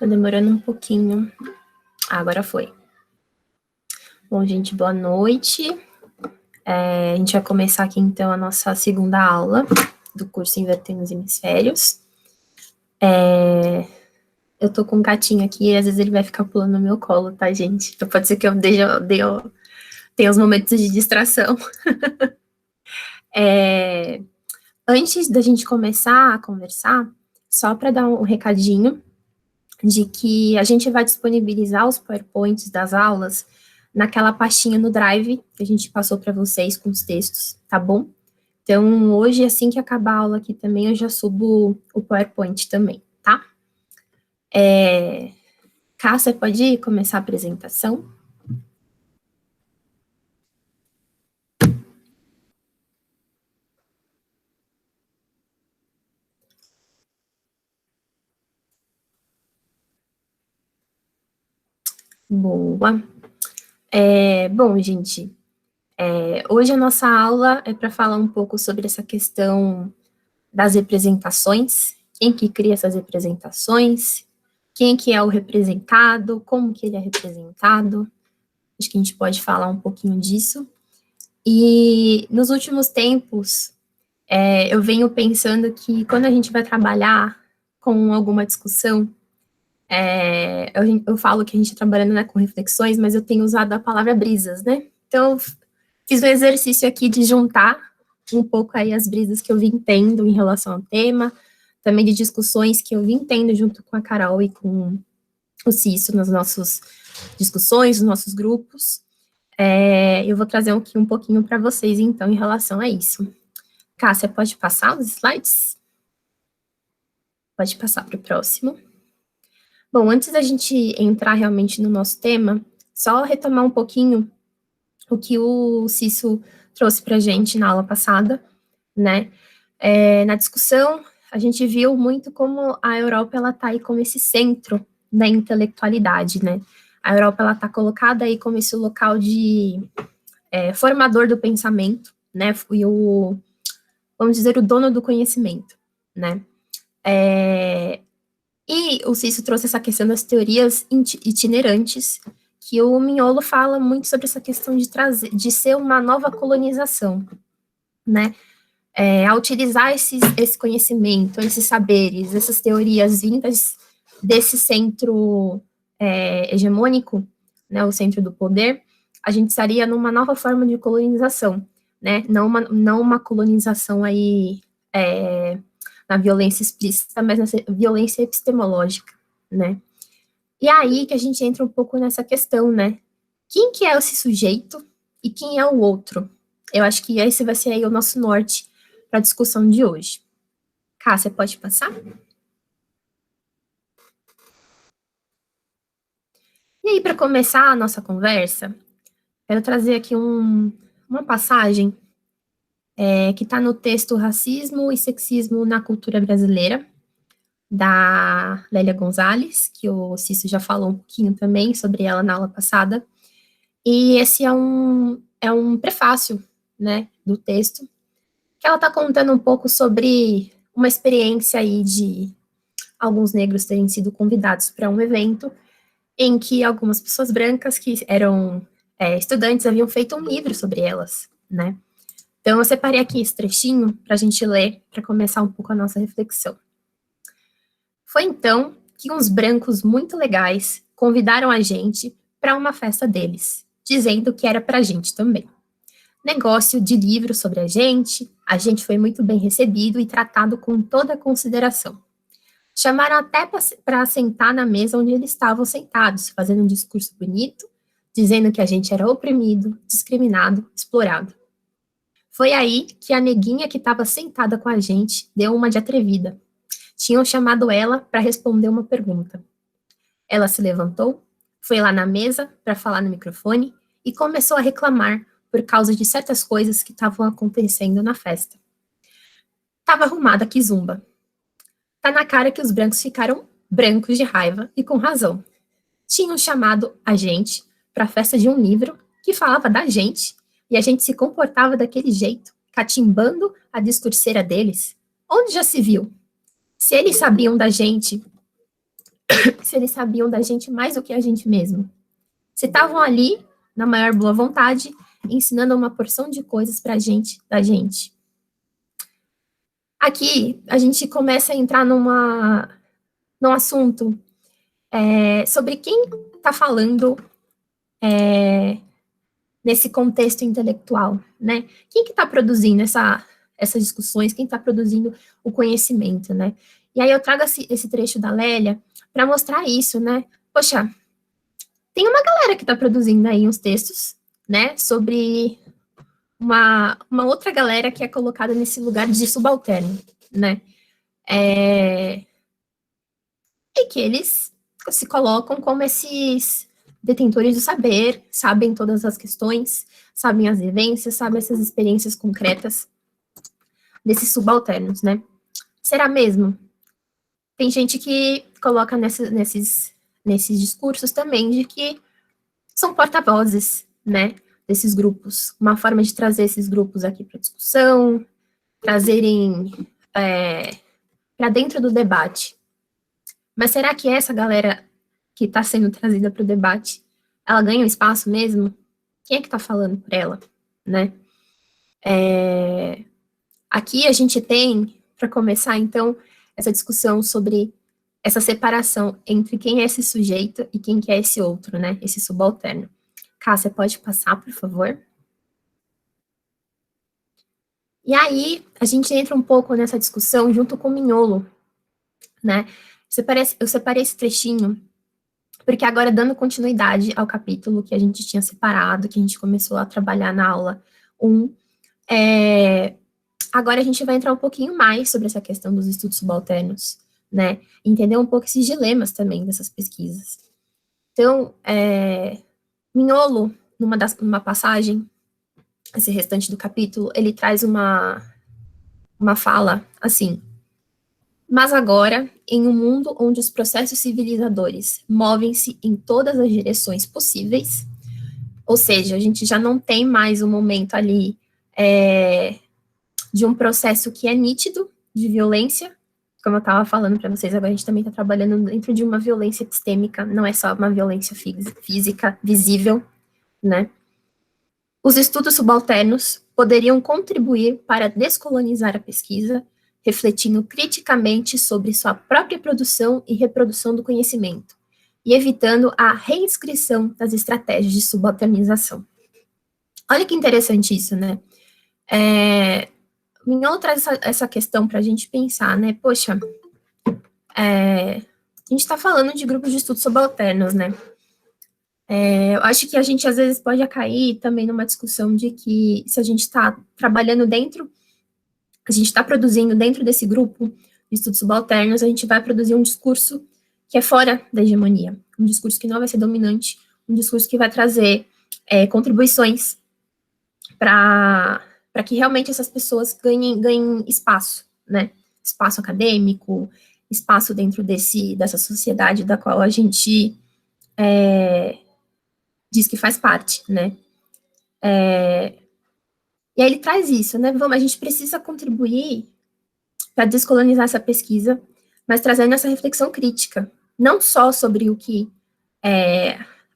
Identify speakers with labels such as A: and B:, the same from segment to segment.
A: Tá demorando um pouquinho. Agora foi. Bom, gente, boa noite. A gente vai começar aqui, então, a nossa segunda aula do curso Invertendo os Hemisférios. Eu tô com um gatinho aqui e às vezes ele vai ficar pulando no meu colo, tá, gente? Então pode ser que eu tenha os momentos de distração. Antes da gente começar a conversar, só para dar um recadinho de que a gente vai disponibilizar os PowerPoints das aulas naquela pastinha no Drive que a gente passou para vocês com os textos, tá bom? Então, hoje, assim que acabar a aula aqui também, eu já subo o PowerPoint também, tá? Cássia, pode começar a apresentação? Boa. Bom, gente, hoje a nossa aula é para falar um pouco sobre essa questão das representações, quem que cria essas representações, quem que é o representado, como que ele é representado. Acho que a gente pode falar um pouquinho disso. E nos últimos tempos, eu venho pensando que quando a gente vai trabalhar com alguma discussão, eu falo que a gente está trabalhando, né, com reflexões, mas eu tenho usado a palavra brisas, né? Então, eu fiz um exercício aqui de juntar um pouco aí as brisas que eu vim tendo em relação ao tema, também de discussões que eu vim tendo junto com a Carol e com o Cício nas nossas discussões, nos nossos grupos. Eu vou trazer aqui um pouquinho para vocês, então, em relação a isso. Cássia, pode passar os slides? Pode passar para o próximo. Bom, antes da gente entrar realmente no nosso tema, só retomar um pouquinho o que o Cício trouxe para a gente na aula passada, né? Na discussão, a gente viu muito como a Europa, ela está aí como esse centro da intelectualidade, né? A Europa, ela está colocada aí como esse local de formador do pensamento, né? E vamos dizer, o dono do conhecimento, né? E o Cício trouxe essa questão das teorias itinerantes, que o Mignolo fala muito sobre essa questão de ser uma nova colonização, né? A utilizar esse conhecimento, esses saberes, essas teorias vindas desse centro hegemônico, né, o centro do poder, a gente estaria numa nova forma de colonização, né? Não uma colonização aí na violência explícita, mas na violência epistemológica, né? E aí que a gente entra um pouco nessa questão, né? Quem que é esse sujeito e quem é o outro? Eu acho que esse vai ser aí o nosso norte para a discussão de hoje. Cássia, pode passar? E aí, para começar a nossa conversa, quero trazer aqui uma passagem que está no texto Racismo e Sexismo na Cultura Brasileira, da Lélia Gonzalez, que o Cício já falou um pouquinho também sobre ela na aula passada. E esse é um prefácio, né, do texto, que ela está contando um pouco sobre uma experiência aí de alguns negros terem sido convidados para um evento em que algumas pessoas brancas que eram estudantes haviam feito um livro sobre elas, né? Então, eu separei aqui esse trechinho para a gente ler, para começar um pouco a nossa reflexão. Foi então que uns brancos muito legais convidaram a gente para uma festa deles, dizendo que era para a gente também. Negócio de livro sobre a gente foi muito bem recebido e tratado com toda a consideração. Chamaram até para sentar na mesa onde eles estavam sentados, fazendo um discurso bonito, dizendo que a gente era oprimido, discriminado, explorado. Foi aí que a neguinha que estava sentada com a gente deu uma de atrevida. Tinham chamado ela para responder uma pergunta. Ela se levantou, foi lá na mesa para falar no microfone e começou a reclamar por causa de certas coisas que estavam acontecendo na festa. Estava arrumada que zumba. Tá na cara que os brancos ficaram brancos de raiva e com razão. Tinham chamado a gente para a festa de um livro que falava da gente e a gente se comportava daquele jeito, catimbando a discurseira deles. Onde já se viu? Se eles sabiam da gente se eles sabiam da gente mais do que a gente mesmo. Se estavam ali, na maior boa vontade, ensinando uma porção de coisas pra gente, da gente. Aqui, a gente começa a entrar num assunto sobre quem está falando nesse contexto intelectual, né? Quem que está produzindo essas discussões, quem está produzindo o conhecimento, né? E aí eu trago esse trecho da Lélia para mostrar isso, né? Poxa, tem uma galera que está produzindo aí uns textos, né, sobre uma outra galera que é colocada nesse lugar de subalterno, né? E que eles se colocam como esses detentores do saber, sabem todas as questões, sabem as vivências, sabem essas experiências concretas desses subalternos, né? Será mesmo? Tem gente que coloca nesses discursos também de que são porta-vozes, né, desses grupos, uma forma de trazer esses grupos aqui para discussão, trazerem para dentro do debate. Mas será que essa galera que está sendo trazida para o debate, ela ganha um espaço mesmo? Quem é que está falando por ela, né? Aqui a gente tem, para começar, então, essa discussão sobre essa separação entre quem é esse sujeito e quem que é esse outro, né? Esse subalterno. Cássia, pode passar, por favor? E aí, a gente entra um pouco nessa discussão junto com o Mignolo, né? Eu separei esse trechinho, porque agora, dando continuidade ao capítulo que a gente tinha separado, que a gente começou a trabalhar na aula 1, agora a gente vai entrar um pouquinho mais sobre essa questão dos estudos subalternos, né? Entender um pouco esses dilemas também dessas pesquisas. Então, Mignolo, numa passagem, esse restante do capítulo, ele traz uma fala assim: mas agora, em um mundo onde os processos civilizadores movem-se em todas as direções possíveis, ou seja, a gente já não tem mais um momento ali de um processo que é nítido de violência, como eu estava falando para vocês, agora a gente também está trabalhando dentro de uma violência epistêmica, não é só uma violência física visível, né? Os estudos subalternos poderiam contribuir para descolonizar a pesquisa, refletindo criticamente sobre sua própria produção e reprodução do conhecimento, e evitando a reinscrição das estratégias de subalternização. Olha que interessante isso, né? Mignolo traz essa questão para a gente pensar, né? Poxa, a gente está falando de grupos de estudos subalternos, né? Eu acho que a gente, às vezes, pode cair também numa discussão de que se a gente está trabalhando dentro, a gente está produzindo dentro desse grupo de estudos subalternos, a gente vai produzir um discurso que é fora da hegemonia, um discurso que não vai ser dominante, um discurso que vai trazer contribuições para que realmente essas pessoas ganhem espaço, né? Espaço acadêmico, espaço dentro dessa sociedade da qual a gente diz que faz parte, né? E aí ele traz isso, né? A gente precisa contribuir para descolonizar essa pesquisa, mas trazendo essa reflexão crítica, não só sobre o que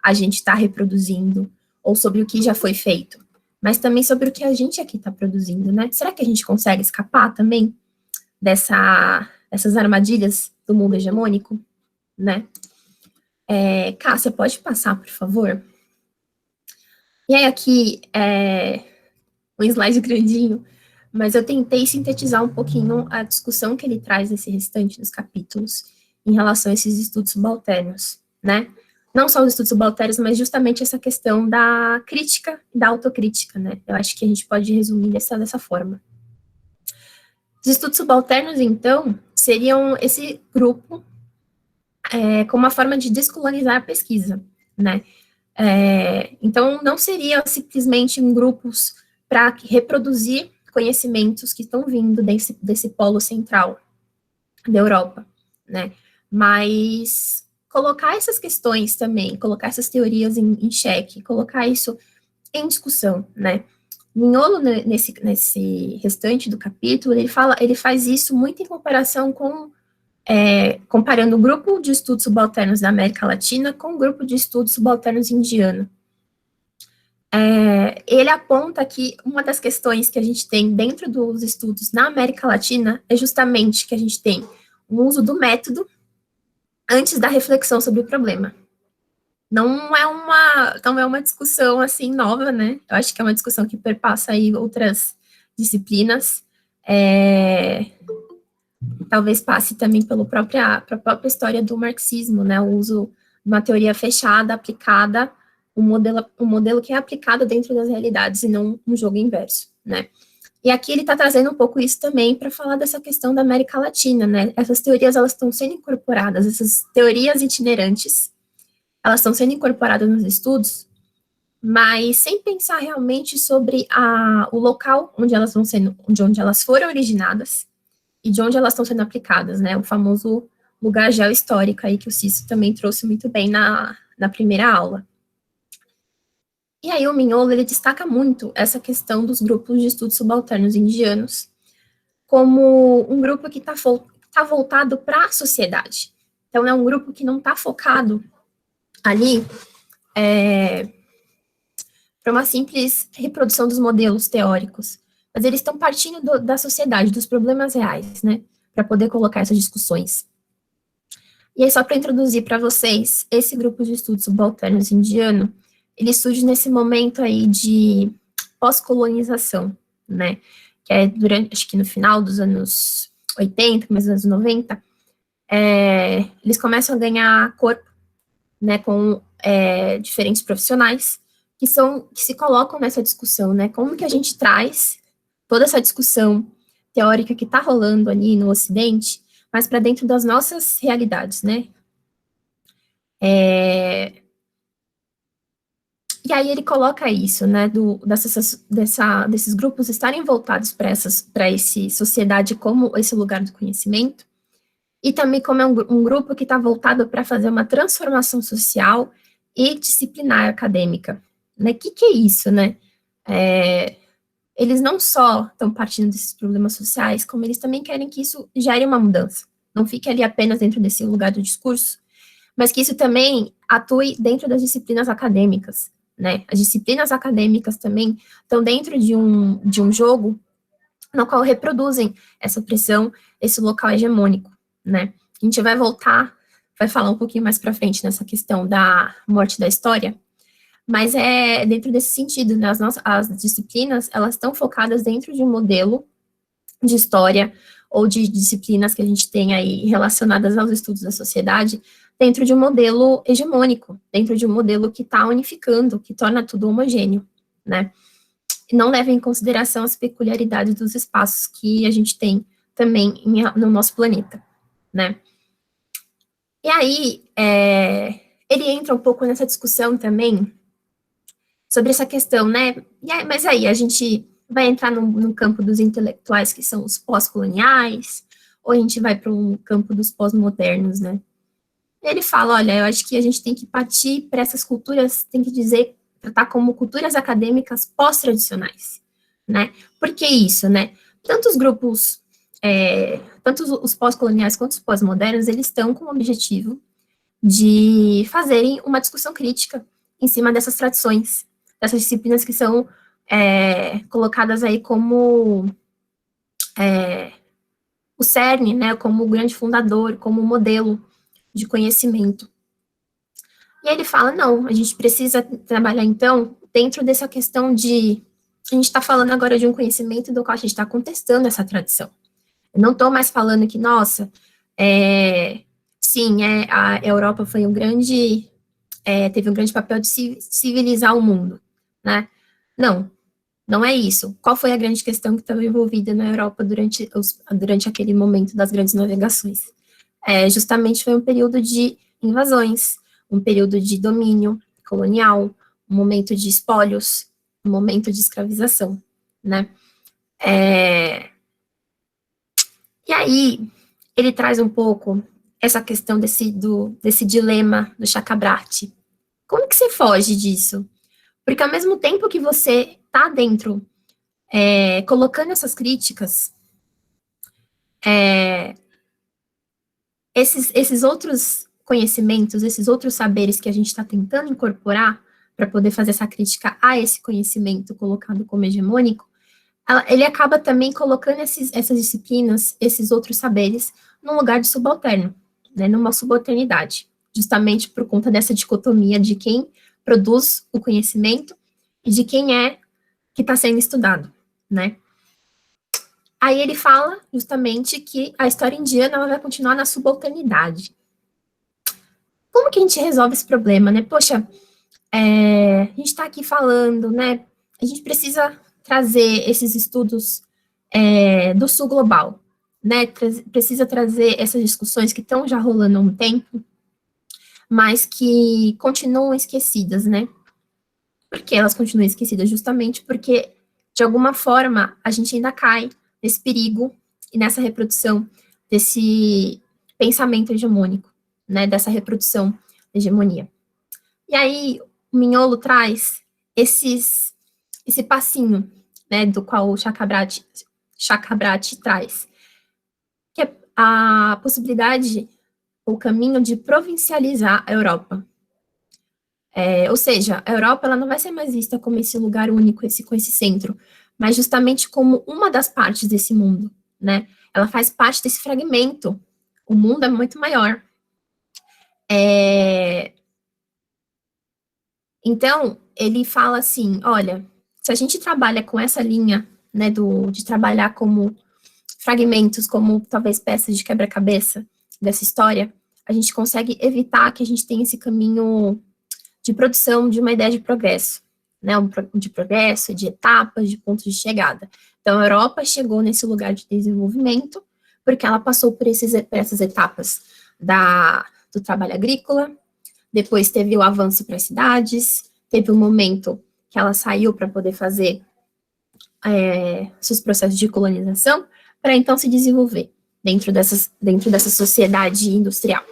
A: a gente está reproduzindo, ou sobre o que já foi feito, mas também sobre o que a gente aqui está produzindo, né? Será que a gente consegue escapar também dessas armadilhas do mundo hegemônico, né? Cássia, pode passar, por favor? E aí aqui, um slide grandinho, mas eu tentei sintetizar um pouquinho a discussão que ele traz nesse restante dos capítulos em relação a esses estudos subalternos, né? Não só os estudos subalternos, mas justamente essa questão da crítica e da autocrítica, né? Eu acho que a gente pode resumir dessa forma. Os estudos subalternos, então, seriam esse grupo como uma forma de descolonizar a pesquisa, né? Então, não seria simplesmente grupos para reproduzir conhecimentos que estão vindo desse polo central da Europa, né? Mas colocar essas questões também, colocar essas teorias em xeque, colocar isso em discussão, né? Mignolo, nesse restante do capítulo, ele faz isso muito em comparação com comparando o grupo de estudos subalternos da América Latina com o grupo de estudos subalternos indiano. Ele aponta que uma das questões que a gente tem dentro dos estudos na América Latina é justamente que a gente tem o uso do método antes da reflexão sobre o problema. Não é uma discussão, assim, nova, né? Eu acho que é uma discussão que perpassa aí outras disciplinas. Talvez passe também pela própria história do marxismo, né? O uso de uma teoria fechada, aplicada, um modelo que é aplicado dentro das realidades e não um jogo inverso, né? E aqui ele está trazendo um pouco isso também para falar dessa questão da América Latina, né? Essas teorias, elas estão sendo incorporadas, essas teorias itinerantes, elas estão sendo incorporadas nos estudos, mas sem pensar realmente sobre o local onde elas onde elas foram originadas e de onde elas estão sendo aplicadas, né? O famoso lugar geohistórico aí que o Cício também trouxe muito bem na primeira aula. E aí o Mignolo, ele destaca muito essa questão dos grupos de estudos subalternos indianos como um grupo que tá voltado para a sociedade. Então, é um grupo que não está focado ali para uma simples reprodução dos modelos teóricos, mas eles estão partindo da sociedade, dos problemas reais, né, para poder colocar essas discussões. E aí, só para introduzir para vocês, esse grupo de estudos subalternos indiano, ele surge nesse momento aí de pós-colonização, né, que é acho que no final dos anos 80, começo dos anos 90, eles começam a ganhar corpo, né, com diferentes profissionais que se colocam nessa discussão, né, como que a gente traz toda essa discussão teórica que está rolando ali no Ocidente, mas para dentro das nossas realidades, né. E aí ele coloca isso, né, desses grupos estarem voltados para essa sociedade como esse lugar do conhecimento, e também como é um grupo que está voltado para fazer uma transformação social e disciplinar acadêmica. Né? O que é isso, né? Eles não só estão partindo desses problemas sociais, como eles também querem que isso gere uma mudança. Não fique ali apenas dentro desse lugar do discurso, mas que isso também atue dentro das disciplinas acadêmicas, né? As disciplinas acadêmicas também estão dentro de um jogo no qual reproduzem essa opressão, esse local hegemônico, né? A gente vai falar um pouquinho mais para frente nessa questão da morte da história, mas é dentro desse sentido, né? As disciplinas, elas estão focadas dentro de um modelo de história ou de disciplinas que a gente tem aí relacionadas aos estudos da sociedade, dentro de um modelo hegemônico, dentro de um modelo que está unificando, que torna tudo homogêneo, né? E não leva em consideração as peculiaridades dos espaços que a gente tem também no nosso planeta, né? E aí, ele entra um pouco nessa discussão também sobre essa questão, né? Mas aí, a gente vai entrar no campo dos intelectuais que são os pós-coloniais, ou a gente vai para um campo dos pós-modernos, né? Ele fala, olha, eu acho que a gente tem que partir para essas culturas, tem que tratar como culturas acadêmicas pós-tradicionais, né? Por que isso, né? Tanto os grupos, tanto os pós-coloniais quanto os pós-modernos, eles estão com o objetivo de fazerem uma discussão crítica em cima dessas tradições, dessas disciplinas que são colocadas aí como o cerne, né, como o grande fundador, como o modelo de conhecimento. E ele fala, não, a gente precisa trabalhar, então, dentro dessa questão a gente está falando agora de um conhecimento do qual a gente está contestando essa tradição. Eu não estou mais falando que, nossa, sim, a Europa foi teve um grande papel de civilizar o mundo, né? Não é isso. Qual foi a grande questão que estava envolvida na Europa durante aquele momento das grandes navegações? Justamente foi um período de invasões, um período de domínio colonial, um momento de espólios, um momento de escravização, né? E aí, ele traz um pouco essa questão desse dilema do Chakrabarti. Como que você foge disso? Porque ao mesmo tempo que você está dentro, colocando essas críticas, esses outros conhecimentos, esses outros saberes que a gente está tentando incorporar para poder fazer essa crítica a esse conhecimento colocado como hegemônico, ele acaba também colocando essas disciplinas, esses outros saberes, num lugar de subalterno, né, numa subalternidade, justamente por conta dessa dicotomia de quem produz o conhecimento e de quem é que está sendo estudado, né. Aí ele fala justamente que a história indiana ela vai continuar na subalternidade. Como que a gente resolve esse problema, né? Poxa, a gente está aqui falando, né? A gente precisa trazer esses estudos do sul global, né? Precisa trazer essas discussões que estão já rolando há um tempo, mas que continuam esquecidas, né? Por que elas continuam esquecidas? Justamente porque, de alguma forma, a gente ainda cai nesse perigo e nessa reprodução desse pensamento hegemônico, né? Dessa reprodução da hegemonia. E aí, o Mignolo traz esse passinho, né, do qual o Chakrabarty traz, que é a possibilidade, o caminho de provincializar a Europa. Ou seja, a Europa ela não vai ser mais vista como esse lugar único, com esse centro, mas justamente como uma das partes desse mundo, né? Ela faz parte desse fragmento. O mundo é muito maior. Então, ele fala assim, olha, se a gente trabalha com essa linha, né, de trabalhar como fragmentos, como talvez peças de quebra-cabeça dessa história, a gente consegue evitar que a gente tenha esse caminho de produção de uma ideia de progresso, né, de progresso, de etapas, de pontos de chegada. Então, a Europa chegou nesse lugar de desenvolvimento porque ela passou por essas etapas do trabalho agrícola, depois teve o avanço para as cidades, teve um momento que ela saiu para poder fazer seus processos de colonização, para então se desenvolver dentro dessa sociedade industrial.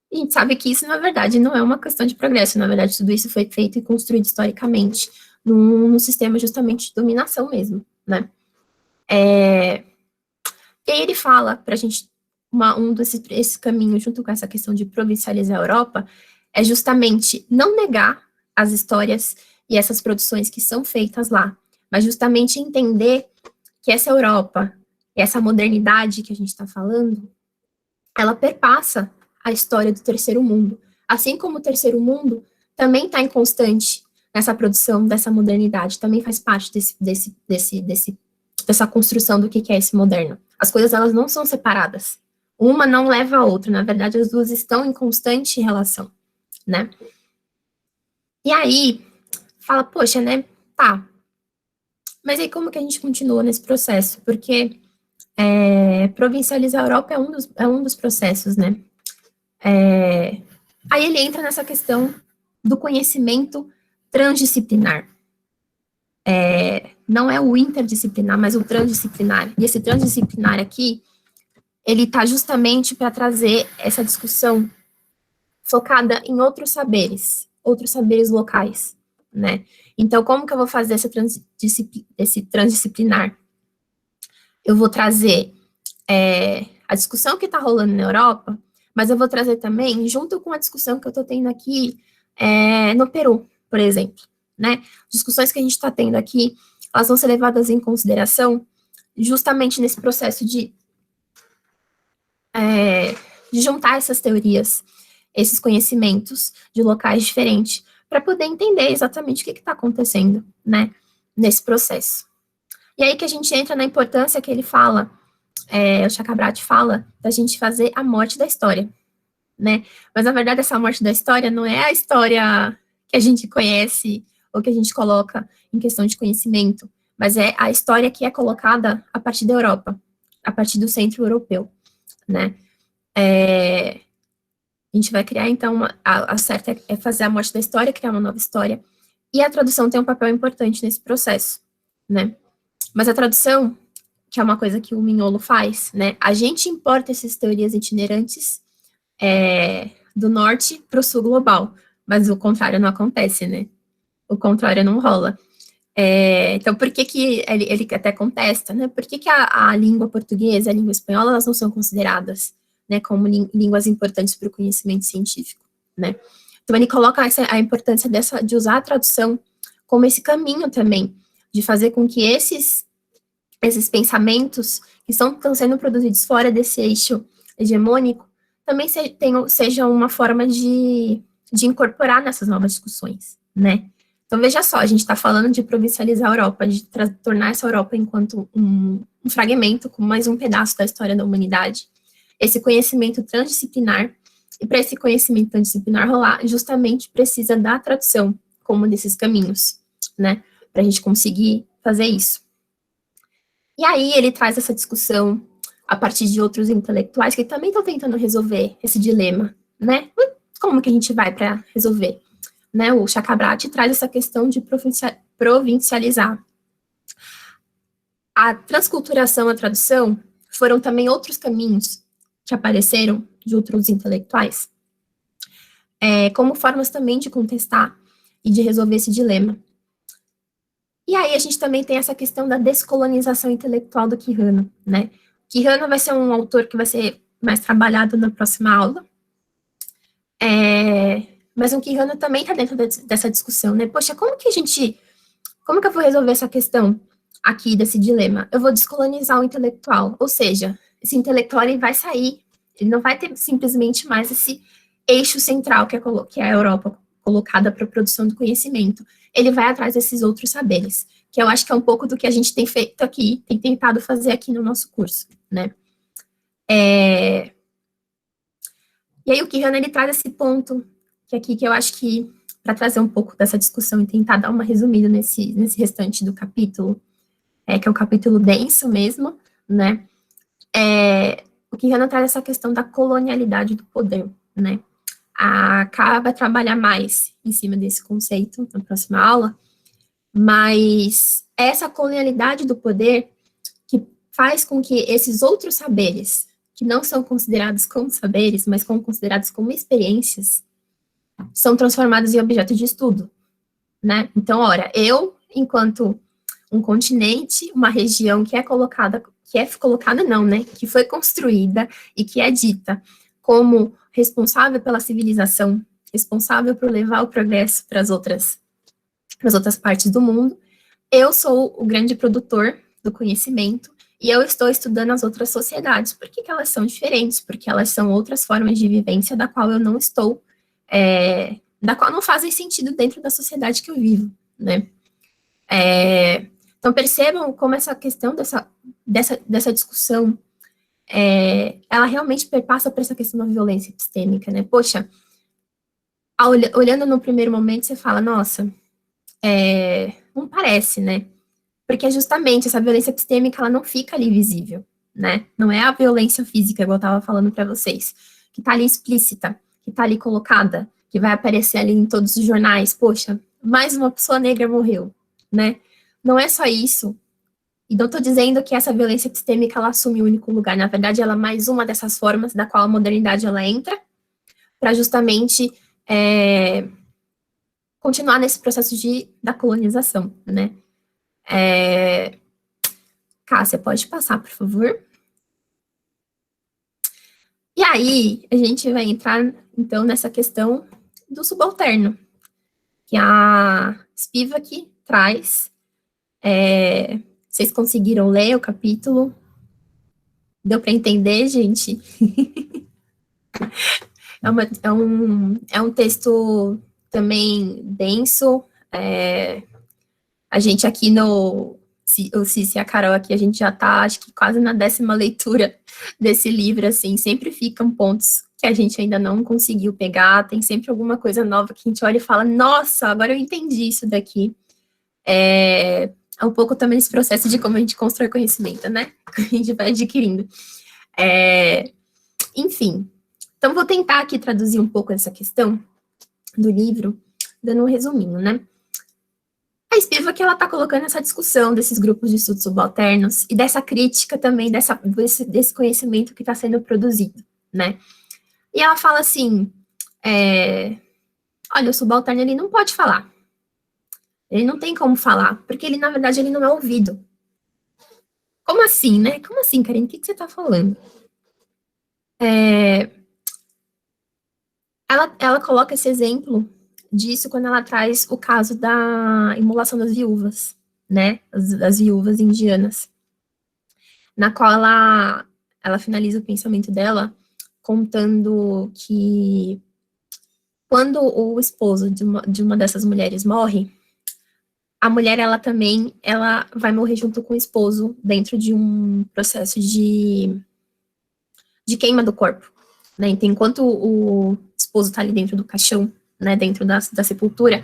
A: E a gente sabe que isso, na verdade, não é uma questão de progresso, na verdade, tudo isso foi feito e construído historicamente num sistema justamente de dominação mesmo, né? E aí ele fala para a gente, esse caminho, junto com essa questão de provincializar a Europa, é justamente não negar as histórias e essas produções que são feitas lá, mas justamente entender que essa Europa, essa modernidade que a gente está falando, ela perpassa a história do terceiro mundo. Assim como o terceiro mundo também está em constante nessa produção dessa modernidade, também faz parte dessa construção do que é esse moderno. As coisas, elas não são separadas. Uma não leva a outra, na verdade, as duas estão em constante relação, né? E aí, fala, poxa, né, tá, mas aí como que a gente continua nesse processo? Porque provincializar a Europa é um dos processos, né? Aí ele entra nessa questão do conhecimento transdisciplinar. Não é o interdisciplinar, mas o transdisciplinar. E esse transdisciplinar aqui, ele está justamente para trazer essa discussão focada em outros saberes locais, né? Então, como que eu vou fazer esse transdisciplinar? Eu vou trazer a discussão que está rolando na Europa, mas eu vou trazer também, junto com a discussão que eu estou tendo aqui no Peru, por exemplo, né? Discussões que a gente está tendo aqui, elas vão ser levadas em consideração justamente nesse processo de juntar essas teorias, esses conhecimentos de locais diferentes, para poder entender exatamente o que está acontecendo, né, nesse processo. E aí que a gente entra na importância que ele fala, o Chakrabarty fala, da gente fazer a morte da história, né, mas na verdade essa morte da história não é a história que a gente conhece, ou que a gente coloca em questão de conhecimento, mas é a história que é colocada a partir da Europa, a partir do centro europeu, né. A gente vai criar, então, a certa é fazer a morte da história, criar uma nova história, e a tradução tem um papel importante nesse processo, né? Mas a tradução, que é uma coisa que o Mignolo faz, né? A gente importa essas teorias itinerantes do norte para o sul global, mas o contrário não acontece, né? O contrário não rola. Então, por que ele até contesta, né? Por que a língua portuguesa e a língua espanhola, elas não são consideradas né, como línguas importantes para o conhecimento científico, né. Então, ele coloca a importância de usar a tradução como esse caminho também, de fazer com que esses pensamentos que estão sendo produzidos fora desse eixo hegemônico também sejam uma forma de incorporar nessas novas discussões, né. Então, veja só, a gente está falando de provincializar a Europa, de tornar essa Europa enquanto um fragmento, como mais um pedaço da história da humanidade. Esse conhecimento transdisciplinar, e para esse conhecimento transdisciplinar rolar, justamente precisa da tradução como um desses caminhos, né, para a gente conseguir fazer isso. E aí ele traz essa discussão a partir de outros intelectuais que também estão tentando resolver esse dilema, né, como que a gente vai para resolver? Né, o Chakrabarty traz essa questão de provincializar. A transculturação, a tradução, foram também outros caminhos que apareceram de outros intelectuais, como formas também de contestar e de resolver esse dilema. E aí a gente também tem essa questão da descolonização intelectual do Quijano, né? Quijano vai ser um autor que vai ser mais trabalhado na próxima aula, mas o Quijano também está dentro dessa discussão, né? Poxa, como que eu vou resolver essa questão aqui desse dilema? Eu vou descolonizar o intelectual, ou seja, esse intelectual ele vai sair, ele não vai ter simplesmente mais esse eixo central que é a Europa colocada para a produção do conhecimento. Ele vai atrás desses outros saberes, que eu acho que é um pouco do que a gente tem feito aqui, tem tentado fazer aqui no nosso curso, né? E aí o Quijano, ele traz esse ponto que eu acho que, para trazer um pouco dessa discussão e tentar dar uma resumida nesse restante do capítulo, que é um capítulo denso mesmo, né, o Quijano traz essa questão da colonialidade do poder, né. A Ká vai trabalhar mais em cima desse conceito na próxima aula, mas essa colonialidade do poder que faz com que esses outros saberes, que não são considerados como saberes, mas são considerados como experiências, são transformados em objeto de estudo, né? Então, ora, eu, enquanto um continente, uma região que que foi construída e que é dita como responsável pela civilização, responsável por levar o progresso para as outras partes do mundo, eu sou o grande produtor do conhecimento e eu estou estudando as outras sociedades. Por que elas são diferentes? Porque elas são outras formas de vivência da qual eu não estou, da qual não fazem sentido dentro da sociedade que eu vivo, né? Então, percebam como essa questão dessa discussão, ela realmente perpassa por essa questão da violência epistêmica, né? Poxa, olhando no primeiro momento, você fala, nossa, não parece, né? Porque justamente essa violência epistêmica, ela não fica ali visível, né? Não é a violência física, igual eu estava falando para vocês, que está ali explícita, que está ali colocada, que vai aparecer ali em todos os jornais, poxa, mais uma pessoa negra morreu, né? Não é só isso. E não estou dizendo que essa violência epistêmica, ela assume o único lugar. Na verdade, ela é mais uma dessas formas da qual a modernidade, ela entra para justamente continuar nesse processo da colonização, né? Cássia, pode passar, por favor? E aí, a gente vai entrar, então, nessa questão do subalterno, que a Spivak traz. Vocês conseguiram ler o capítulo? Deu para entender, gente? É um texto também denso. A gente aqui o Cici e a Carol aqui, a gente já está, acho que quase na 10ª leitura desse livro, assim, sempre ficam pontos que a gente ainda não conseguiu pegar, tem sempre alguma coisa nova que a gente olha e fala, nossa, agora eu entendi isso daqui. É um pouco também esse processo de como a gente constrói conhecimento, né? A gente vai adquirindo. Enfim, então vou tentar aqui traduzir um pouco essa questão do livro, dando um resuminho, né? A Spivak, ela está colocando essa discussão desses grupos de estudos subalternos e dessa crítica também desse conhecimento que está sendo produzido, né? E ela fala assim, olha, o subalterno, ele não pode falar. Ele não tem como falar, porque ele, na verdade, ele não é ouvido. Como assim, né? Como assim, Karen? O que você está falando? É, ela coloca esse exemplo disso quando ela traz o caso da imolação das viúvas, né? Das viúvas indianas, na qual ela finaliza o pensamento dela contando que quando o esposo de uma dessas mulheres morre, a mulher, ela também, ela vai morrer junto com o esposo dentro de um processo de queima do corpo, né? Então, enquanto o esposo tá ali dentro do caixão, né, dentro da sepultura,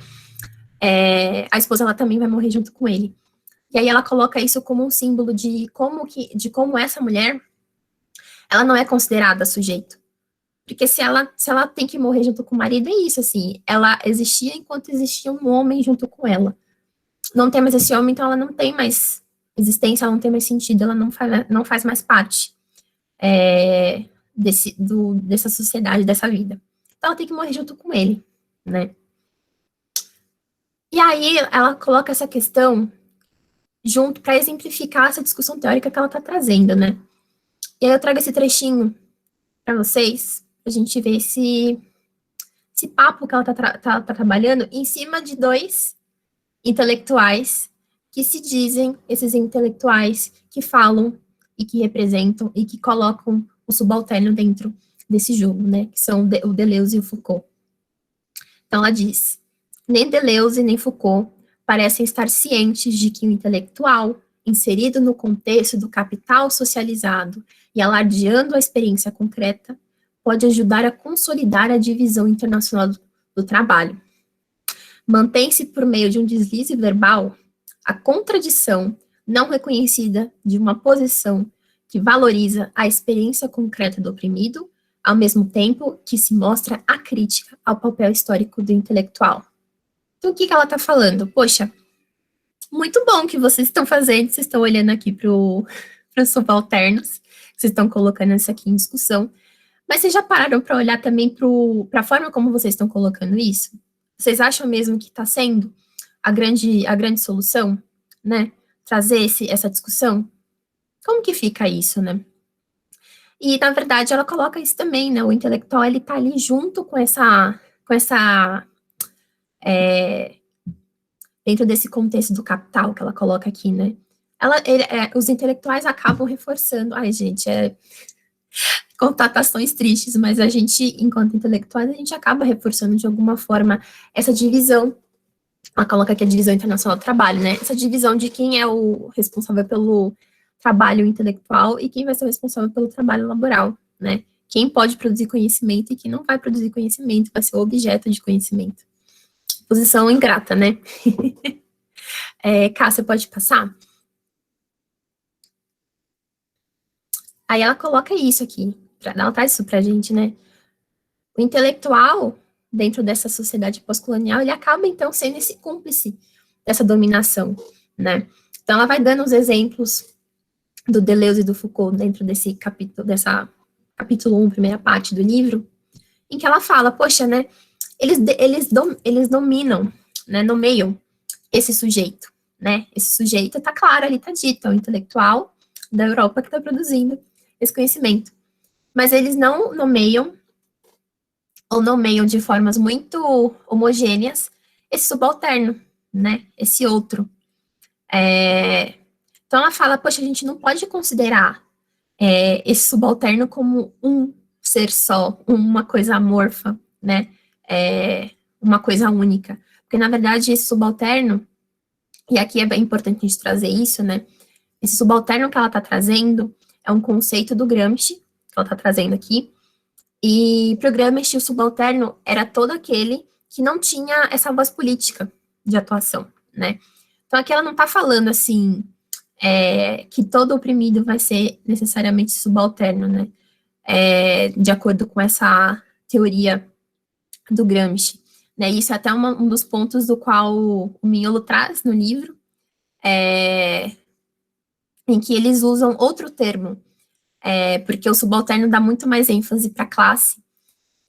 A: a esposa, ela também vai morrer junto com ele. E aí ela coloca isso como um símbolo de como essa mulher, ela não é considerada sujeito. Porque se ela tem que morrer junto com o marido, é isso, assim, ela existia enquanto existia um homem junto com ela. Não tem mais esse homem, então ela não tem mais existência, ela não tem mais sentido, ela não faz mais parte dessa sociedade, dessa vida. Então ela tem que morrer junto com ele, né? E aí ela coloca essa questão junto para exemplificar essa discussão teórica que ela está trazendo, né? E aí eu trago esse trechinho para vocês, pra gente ver esse papo que ela tá trabalhando em cima de dois intelectuais que se dizem esses intelectuais que falam e que representam e que colocam o subalterno dentro desse jogo, né? Que são o Deleuze e o Foucault. Então ela diz: nem Deleuze nem Foucault parecem estar cientes de que o intelectual, inserido no contexto do capital socializado e alardeando a experiência concreta, pode ajudar a consolidar a divisão internacional do trabalho. Mantém-se por meio de um deslize verbal a contradição não reconhecida de uma posição que valoriza a experiência concreta do oprimido, ao mesmo tempo que se mostra a crítica ao papel histórico do intelectual. Então, o que ela está falando? Poxa, muito bom que vocês estão fazendo, vocês estão olhando aqui para os subalternos, vocês estão colocando isso aqui em discussão, mas vocês já pararam para olhar também para a forma como vocês estão colocando isso? Vocês acham mesmo que está sendo a grande solução, né? Trazer essa discussão? Como que fica isso, né? E, na verdade, ela coloca isso também, né? O intelectual, ele tá ali junto com essa dentro desse contexto do capital que ela coloca aqui, né? Os intelectuais acabam reforçando, ai, gente, constatações tristes, mas a gente, enquanto intelectuais, a gente acaba reforçando de alguma forma essa divisão. Ela coloca aqui a divisão internacional do trabalho, né? Essa divisão de quem é o responsável pelo trabalho intelectual e quem vai ser o responsável pelo trabalho laboral, né? Quem pode produzir conhecimento e quem não vai produzir conhecimento, vai ser o objeto de conhecimento. Posição ingrata, né? Cássia, pode passar? Aí ela coloca isso aqui, ela traz isso pra gente, né? O intelectual, dentro dessa sociedade pós-colonial, ele acaba, então, sendo esse cúmplice dessa dominação, né? Então, ela vai dando os exemplos do Deleuze e do Foucault dentro desse capítulo 1, primeira parte do livro, em que ela fala, poxa, né, eles dominam, né, nomeiam esse sujeito, né? Esse sujeito tá claro, ali tá dito, é o intelectual da Europa que está produzindo esse conhecimento. Mas eles não nomeiam, ou nomeiam de formas muito homogêneas, esse subalterno, né? Esse outro. Então ela fala, poxa, a gente não pode considerar esse subalterno como um ser só, uma coisa amorfa, né? Uma coisa única. Porque, na verdade, esse subalterno, e aqui é bem importante a gente trazer isso, né? Esse subalterno que ela está trazendo é um conceito do Gramsci, que ela está trazendo aqui, e para o Gramsci, o subalterno era todo aquele que não tinha essa voz política de atuação, né? Então, aqui ela não está falando, assim, que todo oprimido vai ser necessariamente subalterno, né? De acordo com essa teoria do Gramsci. Né? Isso é até um dos pontos do qual o Miolo traz no livro, em que eles usam outro termo, porque o subalterno dá muito mais ênfase para a classe.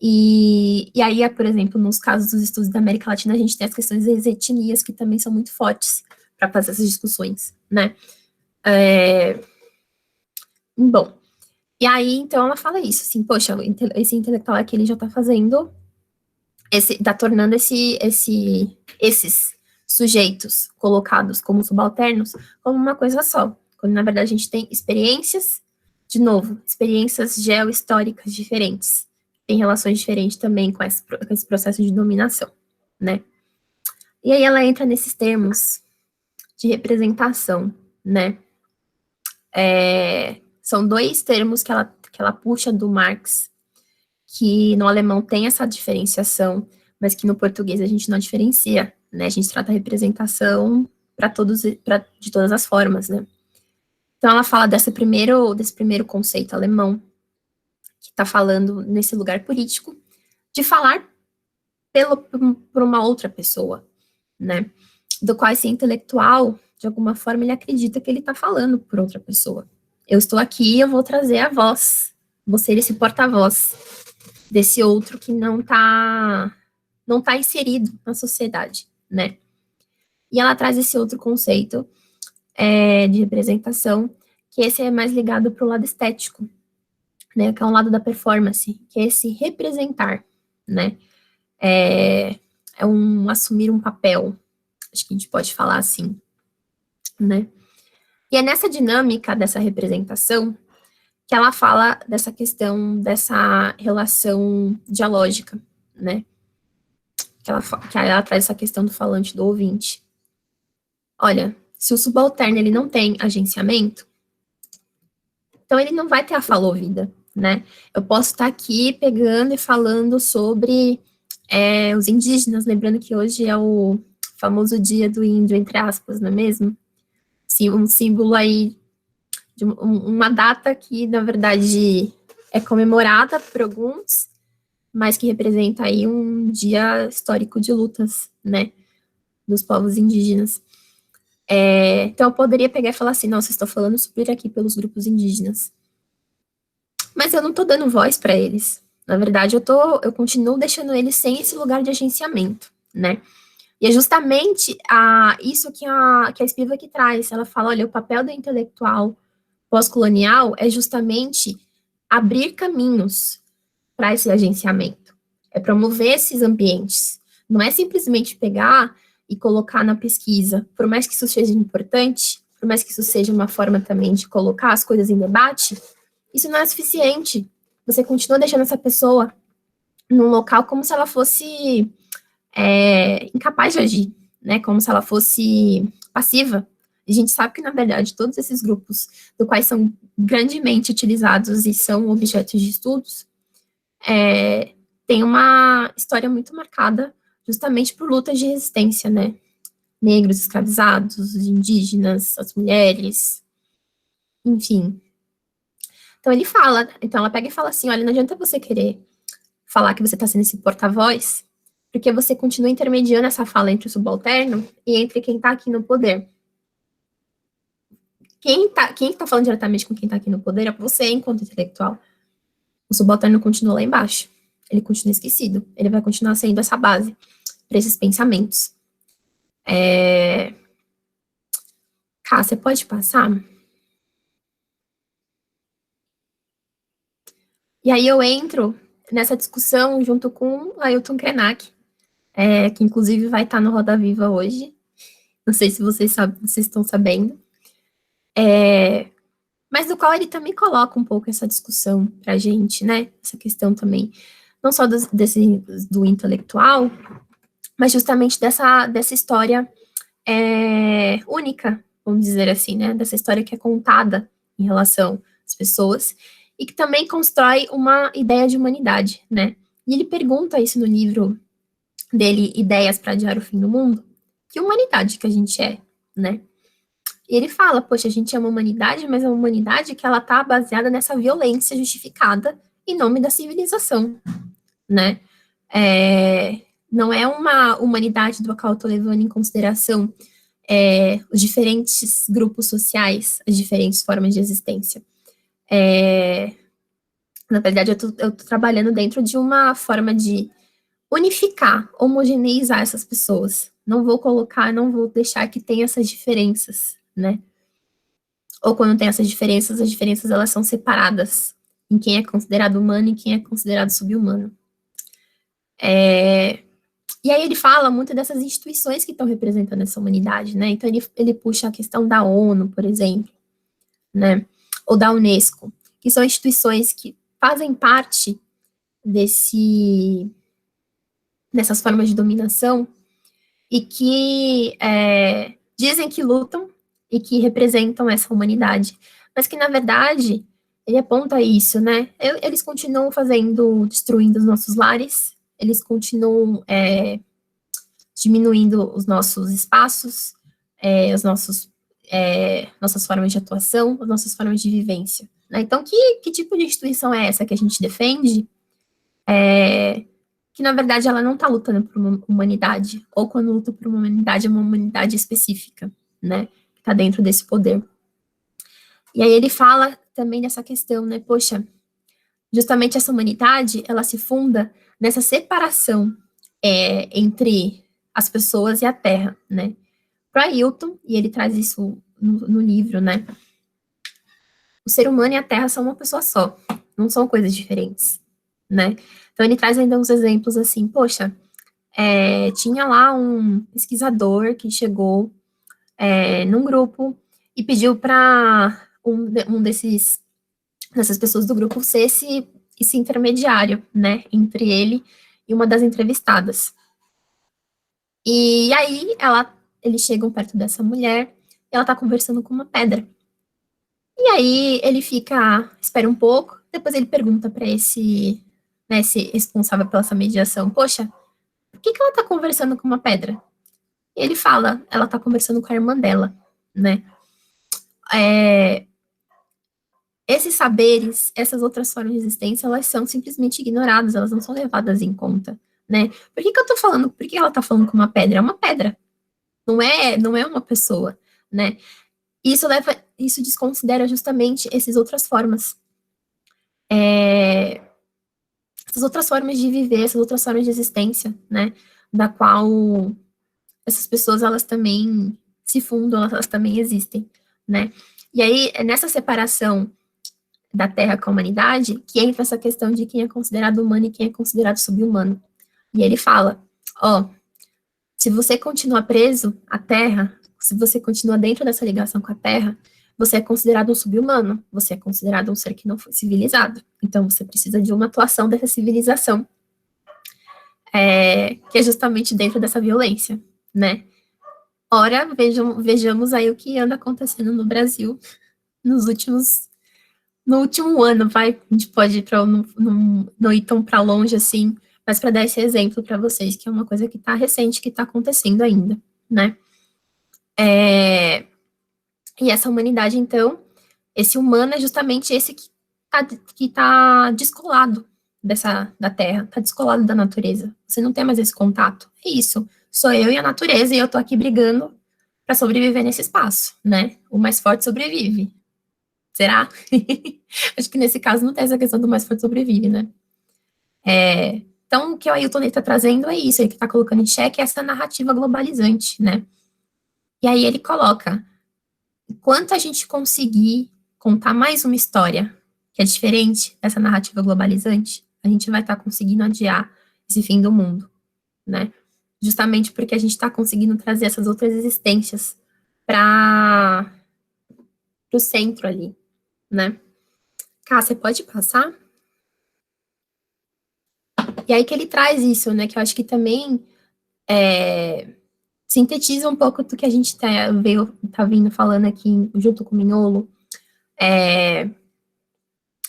A: E aí, por exemplo, nos casos dos estudos da América Latina, a gente tem as questões das etnias que também são muito fortes para fazer essas discussões, né? Bom, E aí, então, ela fala isso, assim, poxa, esse intelectual aqui, ele já tá fazendo, tá tornando esses sujeitos colocados como subalternos como uma coisa só, quando na verdade a gente tem experiências, de novo, experiências geohistóricas diferentes, tem relações diferentes também com esse processo de dominação, né? E aí ela entra nesses termos de representação, né? São dois termos que ela puxa do Marx, que no alemão tem essa diferenciação, mas que no português a gente não diferencia, né? A gente trata a representação de todas as formas, né? Então ela fala desse primeiro conceito alemão, que está falando nesse lugar político, de falar por uma outra pessoa, né? Do qual esse intelectual, de alguma forma, ele acredita que ele está falando por outra pessoa. Eu estou aqui, eu vou trazer a voz, vou ser esse porta-voz desse outro que não tá inserido na sociedade, né? E ela traz esse outro conceito de representação, que esse é mais ligado para o lado estético, né? Que é um lado da performance, que é esse representar, né? É um assumir um papel, acho que a gente pode falar assim, né? E é nessa dinâmica dessa representação que ela fala dessa questão, dessa relação dialógica, né? Que ela traz essa questão do falante, do ouvinte. Olha, se o subalterno ele não tem agenciamento, então ele não vai ter a fala ouvida, né? Eu posso estar aqui pegando e falando sobre os indígenas, lembrando que hoje é o famoso dia do índio, entre aspas, não é mesmo? Sim, um símbolo aí, de uma data que, na verdade, é comemorada por alguns, mas que representa aí um dia histórico de lutas, né, dos povos indígenas. Então, eu poderia pegar e falar assim, nossa, estou falando super aqui pelos grupos indígenas. Mas eu não estou dando voz para eles. Na verdade, eu continuo deixando eles sem esse lugar de agenciamento, né? E é justamente isso que a Spivak traz. Ela fala, olha, o papel do intelectual pós-colonial é justamente abrir caminhos para esse agenciamento. É promover esses ambientes. Não é simplesmente pegar e colocar na pesquisa, por mais que isso seja importante, por mais que isso seja uma forma também de colocar as coisas em debate, isso não é suficiente. Você continua deixando essa pessoa num local como se ela fosse incapaz de agir, né? Como se ela fosse passiva. A gente sabe que, na verdade, todos esses grupos, do quais são grandemente utilizados e são objetos de estudos, tem uma história muito marcada justamente por lutas de resistência, né? Negros escravizados, os indígenas, as mulheres, enfim. Então ela pega e fala assim, olha, não adianta você querer falar que você está sendo esse porta-voz, porque você continua intermediando essa fala entre o subalterno e entre quem está aqui no poder. Quem tá falando diretamente com quem está aqui no poder é você, enquanto intelectual. O subalterno continua lá embaixo. Ele continua esquecido. Ele vai continuar sendo essa base para esses pensamentos. Cá, você pode passar? E aí eu entro nessa discussão junto com Ailton Krenak, que inclusive vai estar no Roda Viva hoje. Não sei se vocês estão sabendo. Mas do qual ele também coloca um pouco essa discussão para a gente, né? Essa questão também, não só do intelectual, mas justamente dessa história única, vamos dizer assim, né? Dessa história que é contada em relação às pessoas e que também constrói uma ideia de humanidade, né? E ele pergunta isso no livro dele, Ideias para Adiar o Fim do Mundo, que humanidade que a gente é, né? E ele fala, poxa, a gente é uma humanidade, mas é uma humanidade que ela tá baseada nessa violência justificada em nome da civilização, né? Não é uma humanidade do qual eu tô levando em consideração os diferentes grupos sociais, as diferentes formas de existência. Na verdade, eu tô trabalhando dentro de uma forma de unificar, homogeneizar essas pessoas. Não vou deixar que tenha essas diferenças, né? Ou quando tem essas diferenças, as diferenças elas são separadas em quem é considerado humano e quem é considerado subhumano. E aí ele fala muito dessas instituições que estão representando essa humanidade, né? Então ele puxa a questão da ONU, por exemplo, né? Ou da Unesco, que são instituições que fazem parte dessas formas de dominação e que dizem que lutam e que representam essa humanidade, mas que, na verdade, ele aponta isso, né? Eles continuam destruindo os nossos lares, eles continuam diminuindo os nossos espaços, nossas formas de atuação, as nossas formas de vivência. Né? Então, que tipo de instituição é essa que a gente defende? Que, na verdade, ela não está lutando por uma humanidade, ou quando luta por uma humanidade, é uma humanidade específica, né? Que está dentro desse poder. E aí ele fala também dessa questão, né? Poxa, justamente essa humanidade, ela se funda nessa separação entre as pessoas e a Terra, né? Para Ailton, e ele traz isso no livro, né? O ser humano e a Terra são uma pessoa só, não são coisas diferentes, né? Então ele traz ainda uns exemplos assim, poxa, tinha lá um pesquisador que chegou num grupo e pediu para dessas pessoas do grupo ser esse intermediário, né, entre ele e uma das entrevistadas. E aí eles chegam perto dessa mulher e ela tá conversando com uma pedra. E aí ele espera um pouco, depois ele pergunta para esse responsável pela essa mediação, poxa, por que ela tá conversando com uma pedra? E ele fala, ela tá conversando com a irmã dela, né? Esses saberes, essas outras formas de existência, elas são simplesmente ignoradas, elas não são levadas em conta, né? Por que eu tô falando, por que ela tá falando com uma pedra? É uma pedra, não é uma pessoa, né? Isso desconsidera justamente essas outras formas. Essas outras formas de viver, essas outras formas de existência, né? Da qual essas pessoas, elas também se fundam, elas também existem, né? E aí, é nessa separação da Terra com a humanidade que entra essa questão de quem é considerado humano e quem é considerado subhumano. E ele fala, se você continua preso à Terra, se você continua dentro dessa ligação com a Terra, você é considerado um subhumano, você é considerado um ser que não foi civilizado. Então, você precisa de uma atuação dessa civilização, que é justamente dentro dessa violência, né? Ora, vejamos aí o que anda acontecendo no Brasil no último ano, a gente pode ir não ir tão para longe assim, mas para dar esse exemplo para vocês, que é uma coisa que está recente, que está acontecendo ainda, né? E essa humanidade, então, esse humano é justamente esse que tá descolado da Terra, tá descolado da natureza. Você não tem mais esse contato. É isso. Sou eu e a natureza, e eu tô aqui brigando para sobreviver nesse espaço, né? O mais forte sobrevive. Será? Acho que nesse caso não tem essa questão do mais forte sobrevive, né? Então, o que o Ailton está trazendo é isso, ele que está colocando em xeque essa narrativa globalizante, né? E aí ele coloca, enquanto a gente conseguir contar mais uma história que é diferente dessa narrativa globalizante, a gente vai estar conseguindo adiar esse fim do mundo, né? Justamente porque a gente está conseguindo trazer essas outras existências para o centro ali, né? Cá, você pode passar? E aí que ele traz isso, né? Que eu acho que também sintetiza um pouco do que a gente tá vindo falando aqui junto com o Mignolo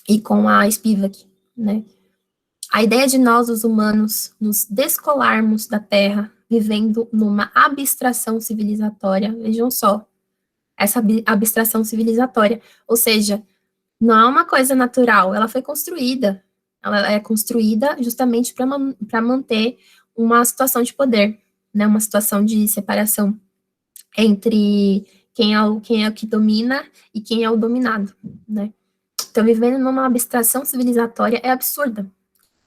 A: e com a Spivak, né? A ideia de nós, os humanos, nos descolarmos da Terra, vivendo numa abstração civilizatória, vejam só, essa abstração civilizatória, ou seja, não é uma coisa natural, ela foi construída, ela é construída justamente para manter uma situação de poder, né, uma situação de separação entre quem é o que domina e quem é o dominado, né. Então, vivendo numa abstração civilizatória é absurda.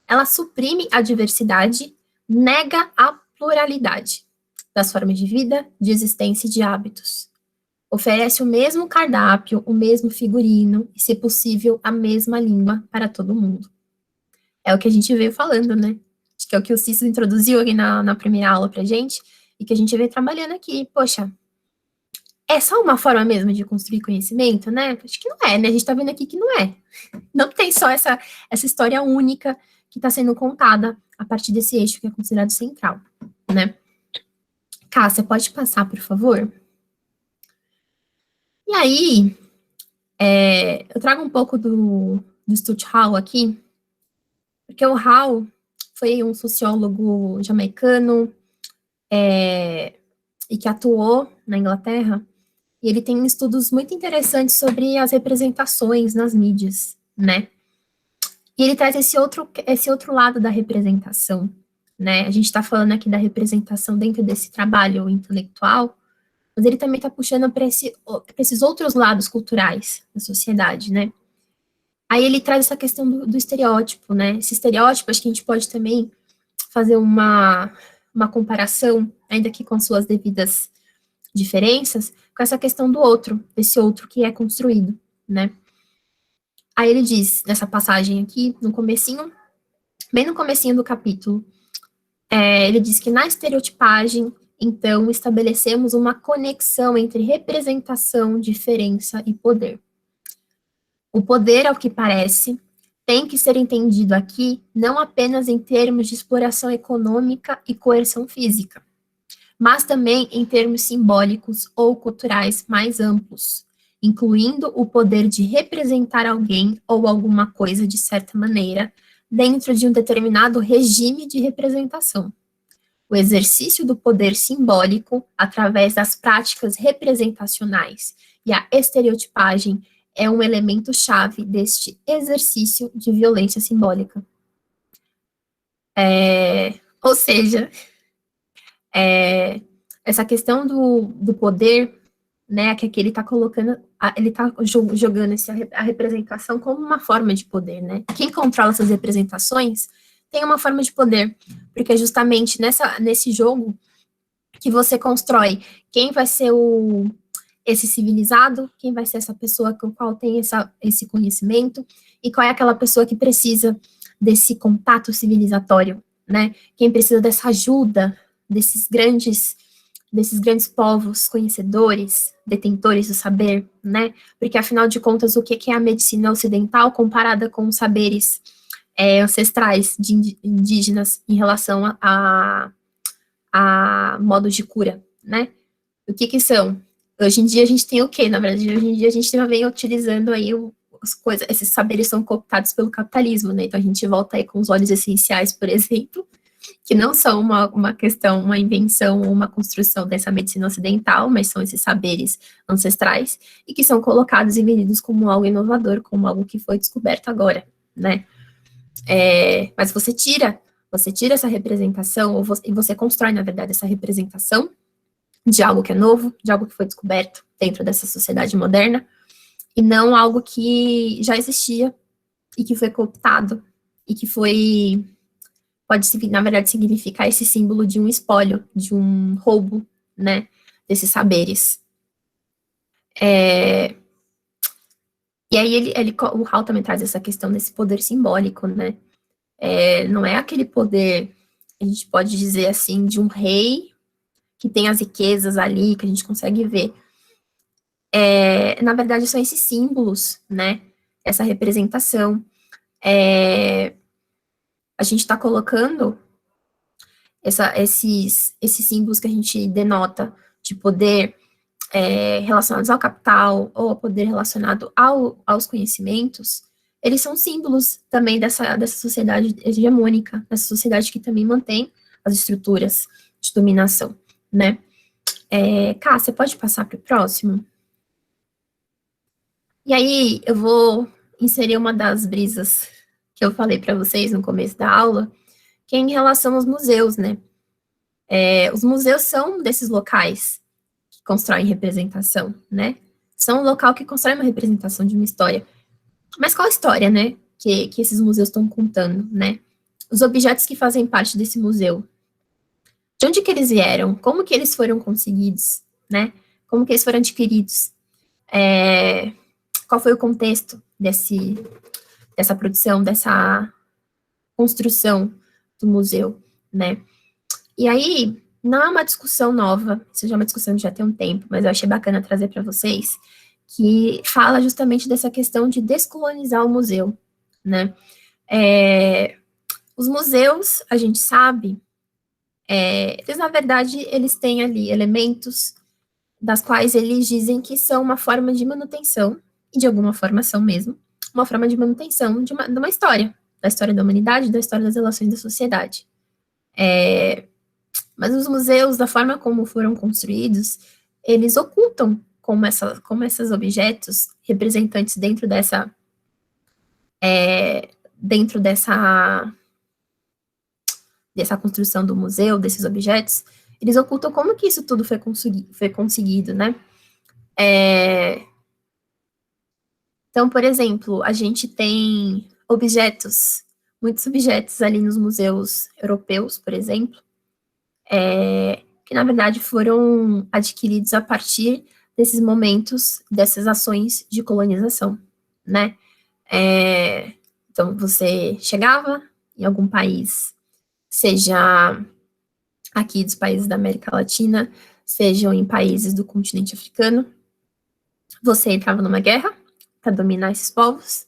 A: Ela suprime a diversidade, nega a pluralidade das formas de vida, de existência e de hábitos. Oferece o mesmo cardápio, o mesmo figurino e, se possível, a mesma língua para todo mundo. É o que a gente veio falando, né? Acho que é o que o Cícero introduziu aqui na primeira aula pra gente, e que a gente veio trabalhando aqui. Poxa, é só uma forma mesmo de construir conhecimento, né? Acho que não é, né? A gente tá vendo aqui que não é. Não tem só essa história única que está sendo contada a partir desse eixo que é considerado central, né? Cássia, pode passar, por favor? E aí, eu trago um pouco do Stuart Hall aqui, porque o Hall foi um sociólogo jamaicano e que atuou na Inglaterra, e ele tem estudos muito interessantes sobre as representações nas mídias, né? E ele traz esse outro lado da representação, né? A gente está falando aqui da representação dentro desse trabalho intelectual, mas ele também está puxando para esses outros lados culturais da sociedade, né? Aí ele traz essa questão do estereótipo, né? Esse estereótipo, acho que a gente pode também fazer uma comparação, ainda que com suas devidas diferenças, com essa questão do outro, desse outro que é construído, né? Aí ele diz, nessa passagem aqui, no comecinho, bem no comecinho do capítulo, ele diz que na estereotipagem, então, estabelecemos uma conexão entre representação, diferença e poder. O poder, ao que parece, tem que ser entendido aqui não apenas em termos de exploração econômica e coerção física, mas também em termos simbólicos ou culturais mais amplos, incluindo o poder de representar alguém ou alguma coisa de certa maneira dentro de um determinado regime de representação. O exercício do poder simbólico através das práticas representacionais e a estereotipagem é um elemento chave deste exercício de violência simbólica. Ou seja, essa questão do poder, né, que aqui ele está colocando, ele está jogando a representação como uma forma de poder, né? Quem controla essas representações tem uma forma de poder, porque é justamente nesse jogo que você constrói quem vai ser esse civilizado, quem vai ser essa pessoa com qual tem esse conhecimento, e qual é aquela pessoa que precisa desse contato civilizatório, né? Quem precisa dessa ajuda desses grandes povos conhecedores, detentores do saber, né? Porque, afinal de contas, o que é a medicina ocidental comparada com os saberes ancestrais de indígenas em relação a modos de cura, né? O que são? Hoje em dia a gente tem o quê? Na verdade, hoje em dia a gente vem utilizando aí esses saberes são cooptados pelo capitalismo, né? Então a gente volta aí com os óleos essenciais, por exemplo, que não são uma questão, uma invenção ou uma construção dessa medicina ocidental, mas são esses saberes ancestrais e que são colocados e vendidos como algo inovador, como algo que foi descoberto agora, né? Mas você tira essa representação, e você constrói, na verdade, essa representação de algo que é novo, de algo que foi descoberto dentro dessa sociedade moderna, e não algo que já existia e que foi cooptado e que pode, na verdade, significar esse símbolo de um espólio, de um roubo, né, desses saberes. E aí o Hall também traz essa questão desse poder simbólico, né? Não é aquele poder, a gente pode dizer assim, de um rei que tem as riquezas ali, que a gente consegue ver. Na verdade, são esses símbolos, né? Essa representação. A gente está colocando esses símbolos que a gente denota de poder relacionados ao capital ou ao poder relacionado aos conhecimentos, eles são símbolos também dessa sociedade hegemônica, dessa sociedade que também mantém as estruturas de dominação, né? Cássia, pode passar para o próximo? E aí, eu vou inserir uma das brisas que eu falei para vocês no começo da aula, que é em relação aos museus, né? Os museus são desses locais que constroem representação, né? São um local que constrói uma representação de uma história. Mas qual a história, né, que esses museus estão contando, né? Os objetos que fazem parte desse museu. De onde que eles vieram? Como que eles foram conseguidos, né? como que eles foram adquiridos, qual foi o contexto dessa produção, dessa construção do museu, né? E aí, não é uma discussão nova, isso já é uma discussão que já tem um tempo, mas eu achei bacana trazer para vocês, que fala justamente dessa questão de descolonizar o museu, né? Os museus, a gente sabe, eles, na verdade, eles têm ali elementos das quais eles dizem que são uma forma de manutenção, e de alguma forma são mesmo, uma forma de manutenção de uma história, da história da humanidade, da história das relações da sociedade. Mas os museus, da forma como foram construídos, eles ocultam como esses objetos representantes dentro dessa construção do museu, desses objetos, eles ocultam como que isso tudo foi conseguido, né? Então, por exemplo, a gente tem muitos objetos ali nos museus europeus, por exemplo, que na verdade foram adquiridos a partir desses momentos, dessas ações de colonização, né? Então, você chegava em algum país, seja aqui dos países da América Latina, sejam em países do continente africano, você entrava numa guerra para dominar esses povos,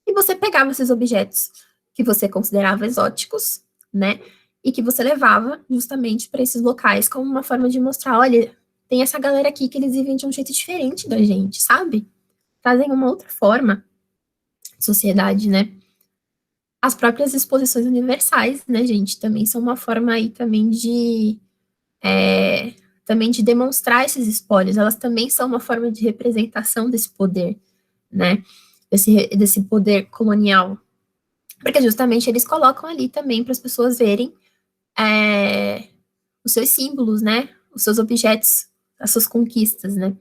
A: e você pegava esses objetos que você considerava exóticos, né, e que você levava justamente para esses locais como uma forma de mostrar, olha, tem essa galera aqui que eles vivem de um jeito diferente da gente, sabe? Trazem uma outra forma de sociedade, né? As próprias exposições universais, né, gente, também são uma forma aí também de demonstrar esses espólios, elas também são uma forma de representação desse poder, né, desse poder colonial, porque justamente eles colocam ali também para as pessoas verem os seus símbolos, né, os seus objetos, as suas conquistas, né.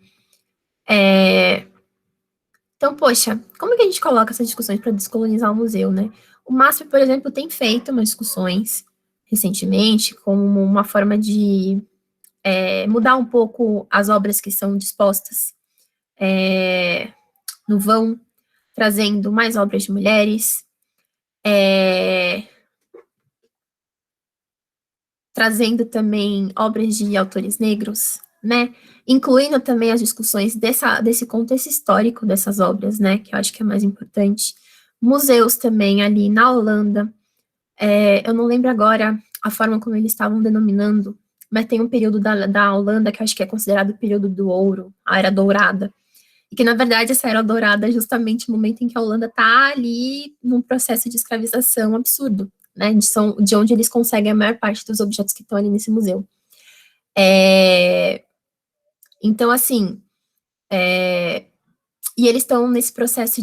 A: Então, poxa, como que a gente coloca essas discussões para descolonizar o museu, né? O MASP, por exemplo, tem feito umas discussões recentemente como uma forma de mudar um pouco as obras que são dispostas no vão, trazendo mais obras de mulheres, trazendo também obras de autores negros, né? Incluindo também as discussões desse contexto histórico dessas obras, né? Que eu acho que é mais importante. Museus também ali na Holanda. Eu não lembro agora a forma como eles estavam denominando, mas tem um período da Holanda que eu acho que é considerado o período do ouro, a Era Dourada. E que, na verdade, essa Era Dourada é justamente o momento em que a Holanda está ali num processo de escravização absurdo, né? De onde eles conseguem a maior parte dos objetos que estão ali nesse museu. Então, assim, e eles estão nesse processo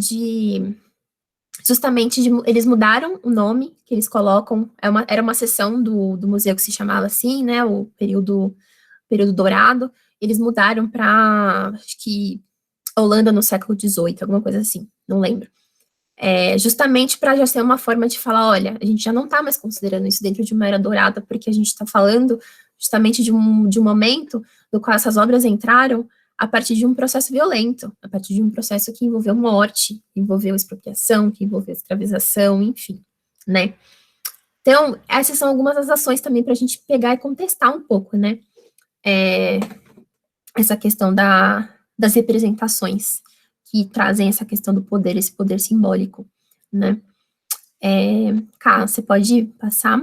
A: justamente, eles mudaram o nome que eles colocam, era uma seção do museu que se chamava assim, né, o período dourado, eles mudaram para, acho que, Holanda no século XVIII, alguma coisa assim, não lembro. Justamente para já ser uma forma de falar, olha, a gente já não está mais considerando isso dentro de uma era dourada, porque a gente está falando justamente de um momento no qual essas obras entraram a partir de um processo violento, a partir de um processo que envolveu morte, que envolveu expropriação, que envolveu escravização, enfim, né? Então, essas são algumas das ações também para a gente pegar e contestar um pouco, né? Essa questão das representações que trazem essa questão do poder, esse poder simbólico, né? Cá, você pode passar?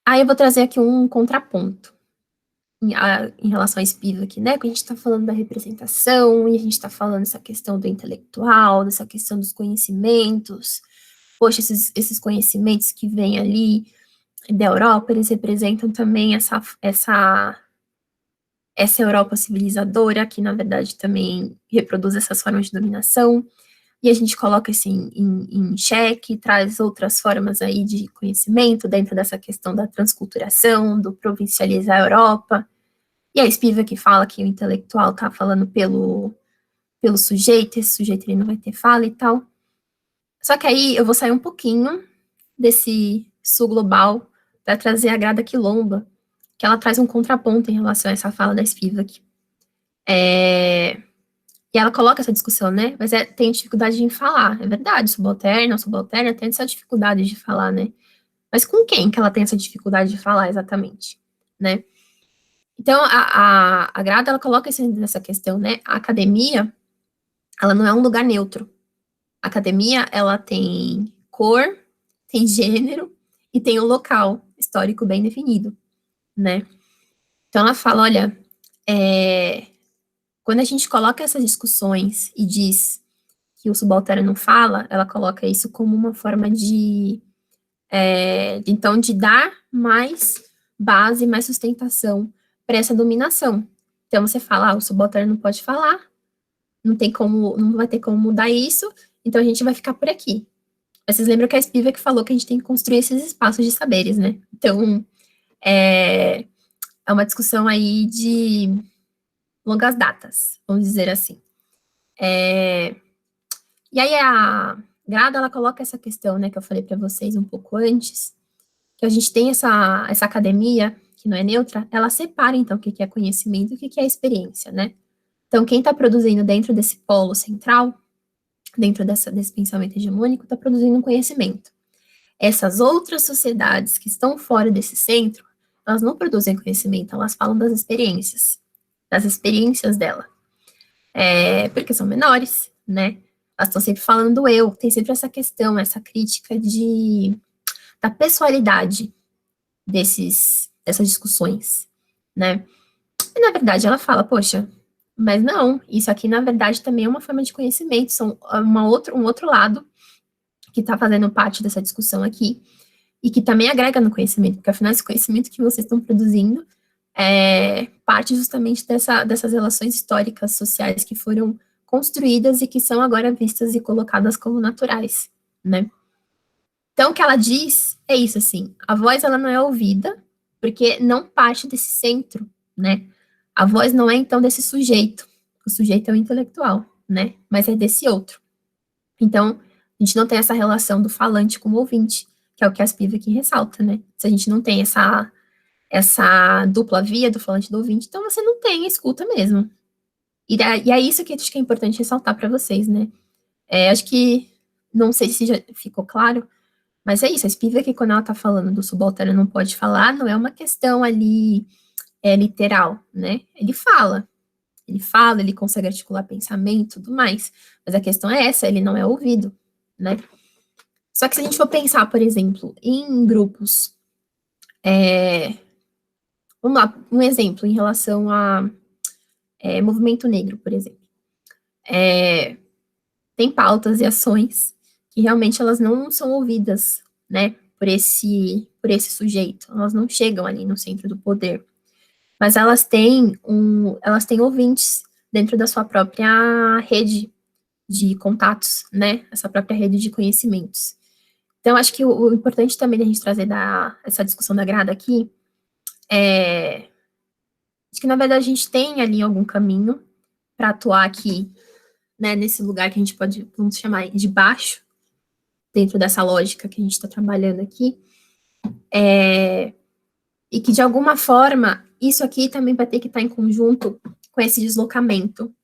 A: Aí eu vou trazer aqui um contraponto em relação a Spivak, aqui, né? Que a gente está falando da representação, e a gente está falando dessa questão do intelectual, dessa questão dos conhecimentos. Poxa, esses conhecimentos que vêm ali da Europa, eles representam também essa Europa civilizadora, que na verdade também reproduz essas formas de dominação, e a gente coloca isso em xeque, traz outras formas aí de conhecimento dentro dessa questão da transculturação, do provincializar a Europa, e a Spivak fala que o intelectual está falando pelo sujeito, esse sujeito ele não vai ter fala e tal. Só que aí eu vou sair um pouquinho desse sul global para trazer a Grada Quilomba, que ela traz um contraponto em relação a essa fala da Spivak. E ela coloca essa discussão, né? Mas tem dificuldade em falar, é verdade, subalterna tem essa dificuldade de falar, né? Mas com quem que ela tem essa dificuldade de falar exatamente, né? Então, a Grada, ela coloca nessa questão, né? A academia, ela não é um lugar neutro. A academia, ela tem cor, tem gênero e tem um local histórico bem definido, né? Então, ela fala, olha, quando a gente coloca essas discussões e diz que o subalterno não fala, ela coloca isso como uma forma então, de dar mais base, mais sustentação para essa dominação. Então, você fala, o subalterno não pode falar, não vai ter como mudar isso, então a gente vai ficar por aqui. Vocês lembram que a Spivak falou que a gente tem que construir esses espaços de saberes, né? Então, é uma discussão aí de longas datas, vamos dizer assim. E aí a Grada, ela coloca essa questão, né, que eu falei para vocês um pouco antes, que a gente tem essa academia, que não é neutra, ela separa, então, o que é conhecimento e o que é experiência, né? Então, quem está produzindo dentro desse polo central, dentro desse pensamento hegemônico, está produzindo um conhecimento. Essas outras sociedades que estão fora desse centro, elas não produzem conhecimento, elas falam das experiências dela. Porque são menores, né? Elas estão sempre falando do eu, tem sempre essa questão, essa crítica da pessoalidade dessas discussões, né? E, na verdade, ela fala, poxa, mas não, isso aqui, na verdade, também é uma forma de conhecimento, são um outro lado que está fazendo parte dessa discussão aqui, e que também agrega no conhecimento, porque, afinal, esse conhecimento que vocês estão produzindo parte justamente dessas relações históricas, sociais, que foram construídas e que são agora vistas e colocadas como naturais, né? Então, o que ela diz é isso, assim, a voz, ela não é ouvida, porque não parte desse centro, né? A voz não é, então, desse sujeito. O sujeito é o intelectual, né? Mas é desse outro. Então, a gente não tem essa relação do falante com o ouvinte, que é o que a Spivak ressalta, né? Se a gente não tem essa dupla via do falante e do ouvinte, então você não tem escuta mesmo. E é isso que acho que é importante ressaltar para vocês, né? Acho que, não sei se já ficou claro, mas é isso, a Spivak, quando ela está falando do subalterno não pode falar, não é uma questão ali literal, né? Ele consegue articular pensamento e tudo mais, mas a questão é essa, ele não é ouvido, né? Só que se a gente for pensar, por exemplo, em grupos, vamos lá, um exemplo em relação a movimento negro, por exemplo. Tem pautas e ações que realmente elas não são ouvidas, né, por esse sujeito, elas não chegam ali no centro do poder, mas elas têm ouvintes dentro da sua própria rede de contatos, né, essa própria rede de conhecimentos. Então, acho que o importante também da gente trazer essa discussão da Grada aqui acho que, na verdade, a gente tem ali algum caminho para atuar aqui, né, nesse lugar que a gente vamos chamar de baixo, dentro dessa lógica que a gente está trabalhando aqui, e que, de alguma forma, isso aqui também vai ter que estar em conjunto com esse deslocamento,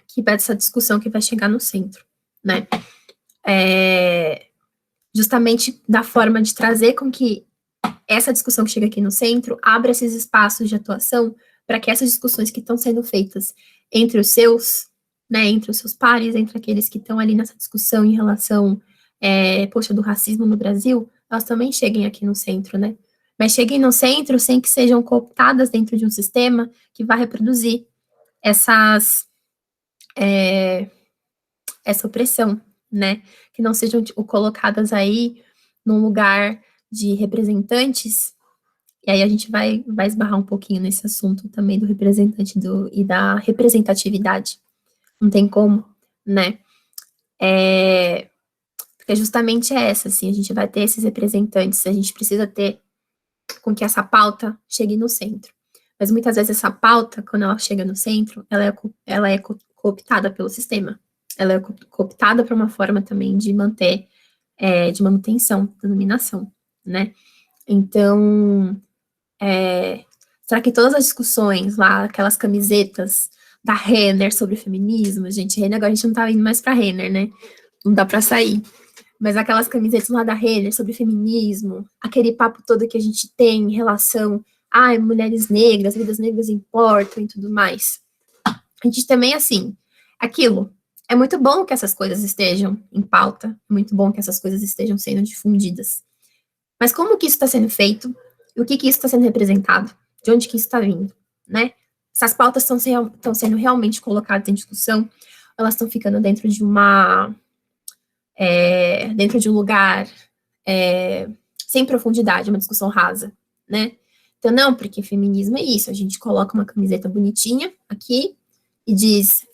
A: que vai dessa discussão que vai chegar no centro, né? Justamente da forma de trazer com que essa discussão que chega aqui no centro abra esses espaços de atuação para que essas discussões que estão sendo feitas entre os seus, né, entre os seus pares, entre aqueles que estão ali nessa discussão em relação, do racismo no Brasil, elas também cheguem aqui no centro, né? Mas cheguem no centro sem que sejam cooptadas dentro de um sistema que vai reproduzir essa opressão, né? Que não sejam colocadas aí num lugar de representantes. E aí a gente vai esbarrar um pouquinho nesse assunto também do representante e da representatividade. Não tem como, né? Porque justamente essa, assim, a gente vai ter esses representantes, a gente precisa ter com que essa pauta chegue no centro. Mas muitas vezes essa pauta, quando ela chega no centro, ela é cooptada pelo sistema. Ela é cooptada para uma forma também de manter, de manutenção, da dominação, né? Então, Será que todas as discussões lá, aquelas camisetas da Renner sobre feminismo, gente, Renner, agora a gente não tá indo mais pra Renner, né? Não dá pra sair. Mas aquelas camisetas lá da Renner sobre feminismo, aquele papo todo que a gente tem em relação a mulheres negras, vidas negras importam e tudo mais. A gente também, assim, aquilo. É muito bom que essas coisas estejam em pauta, é muito bom que essas coisas estejam sendo difundidas. Mas como que isso está sendo feito? E o que que isso está sendo representado? De onde que isso está vindo, né? Essas pautas estão sendo realmente colocadas em discussão, elas estão ficando dentro de dentro de um lugar sem profundidade, uma discussão rasa, né? Então, não, porque feminismo é isso, a gente coloca uma camiseta bonitinha aqui e diz,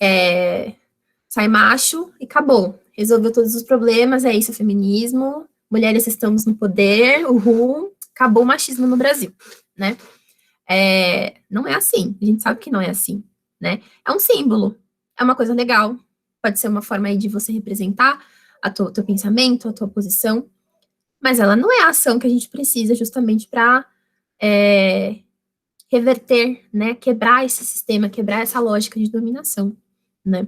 A: sai macho e acabou, resolveu todos os problemas, é isso, é feminismo, mulheres estamos no poder, uhul, acabou o machismo no Brasil, né? Não é assim, a gente sabe que não é assim, né? É um símbolo, é uma coisa legal, pode ser uma forma aí de você representar teu pensamento, a tua posição, mas ela não é a ação que a gente precisa justamente para reverter, né? Quebrar esse sistema, quebrar essa lógica de dominação, né?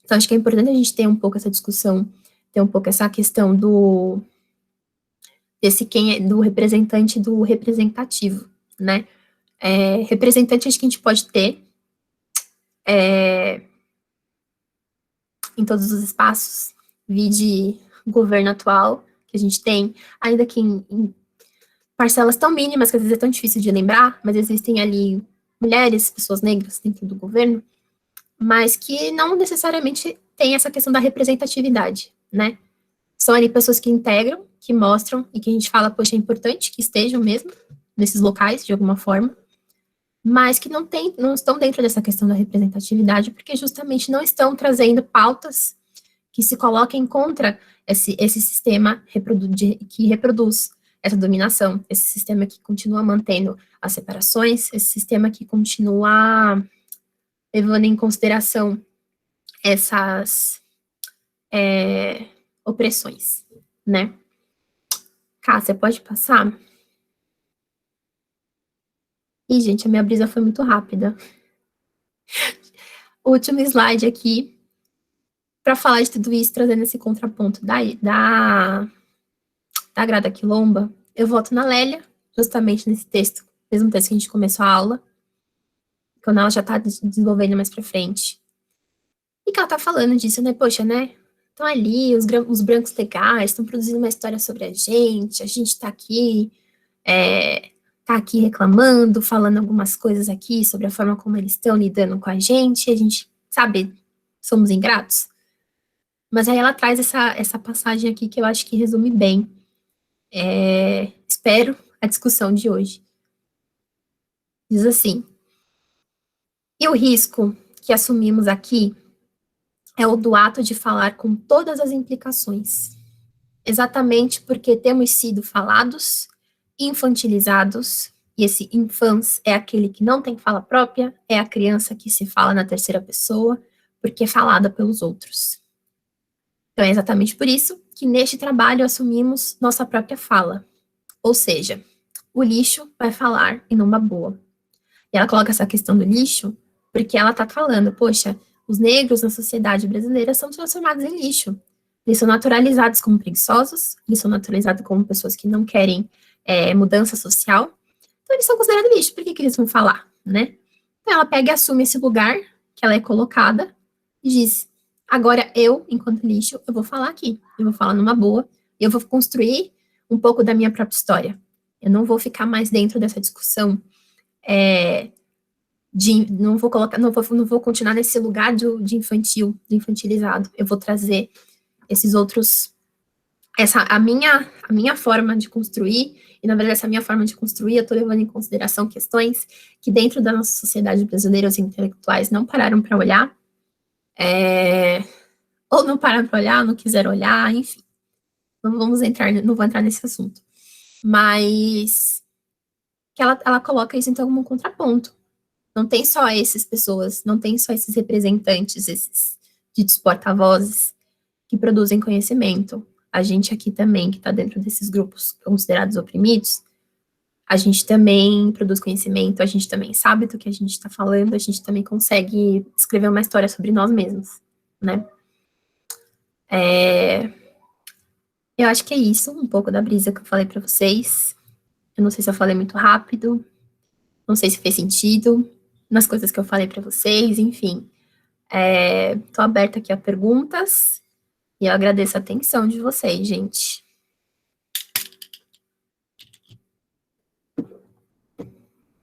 A: Então, acho que é importante a gente ter um pouco essa discussão, ter um pouco essa questão do representante do representativo, né? Representante acho que a gente pode ter em todos os espaços, vide governo atual que a gente tem, ainda que em parcelas tão mínimas que às vezes é tão difícil de lembrar, mas existem ali mulheres, pessoas negras dentro do governo, mas que não necessariamente tem essa questão da representatividade, né? São ali pessoas que integram, que mostram e que a gente fala, poxa, é importante que estejam mesmo nesses locais, de alguma forma, mas que não estão dentro dessa questão da representatividade, porque justamente não estão trazendo pautas que se coloquem contra esse sistema que reproduz essa dominação, esse sistema que continua mantendo as separações, esse sistema que continua levando em consideração essas opressões, né? Cássia, pode passar? Ih, gente, a minha brisa foi muito rápida. O último slide aqui, para falar de tudo isso, trazendo esse contraponto da Grada Quilomba, eu volto na Lélia, justamente nesse texto, mesmo texto que a gente começou a aula, quando ela já está desenvolvendo mais para frente. E que ela está falando disso, né? Poxa, né? Estão ali, os brancos legais, estão produzindo uma história sobre a gente está aqui, tá aqui reclamando, falando algumas coisas aqui sobre a forma como eles estão lidando com a gente, sabe, somos ingratos. Mas aí ela traz essa passagem aqui que eu acho que resume bem, espero, a discussão de hoje. Diz assim: e o risco que assumimos aqui é o do ato de falar com todas as implicações, exatamente porque temos sido falados, infantilizados, e esse infans é aquele que não tem fala própria, é a criança que se fala na terceira pessoa, porque é falada pelos outros. Então é exatamente por isso que neste trabalho assumimos nossa própria fala, ou seja, o lixo vai falar em uma boa. E ela coloca essa questão do lixo porque ela está falando, poxa, os negros na sociedade brasileira são transformados em lixo. Eles são naturalizados como preguiçosos, eles são naturalizados como pessoas que não querem mudança social. Então, eles são considerados lixo. Por que eles vão falar, né? Então, ela pega e assume esse lugar que ela é colocada e diz, agora eu, enquanto lixo, eu vou falar aqui. Eu vou falar numa boa. Eu vou construir um pouco da minha própria história. Eu não vou ficar mais dentro dessa discussão não vou continuar nesse lugar de infantilizado. Eu vou trazer esses outros, a minha forma de construir, e na verdade essa minha forma de construir, eu estou levando em consideração questões que dentro da nossa sociedade brasileira, os intelectuais não pararam para olhar, ou não pararam para olhar, não quiseram olhar, enfim. Não vou entrar nesse assunto. Mas que ela coloca isso então como um contraponto. Não tem só essas pessoas, não tem só esses representantes, esses ditos porta-vozes que produzem conhecimento. A gente aqui também, que está dentro desses grupos considerados oprimidos, a gente também produz conhecimento, a gente também sabe do que a gente está falando, a gente também consegue escrever uma história sobre nós mesmos, né? Eu acho que é isso, um pouco da brisa que eu falei para vocês. Eu não sei se eu falei muito rápido, não sei se fez sentido nas coisas que eu falei para vocês, enfim. Tô aberta aqui a perguntas e eu agradeço a atenção de vocês, gente.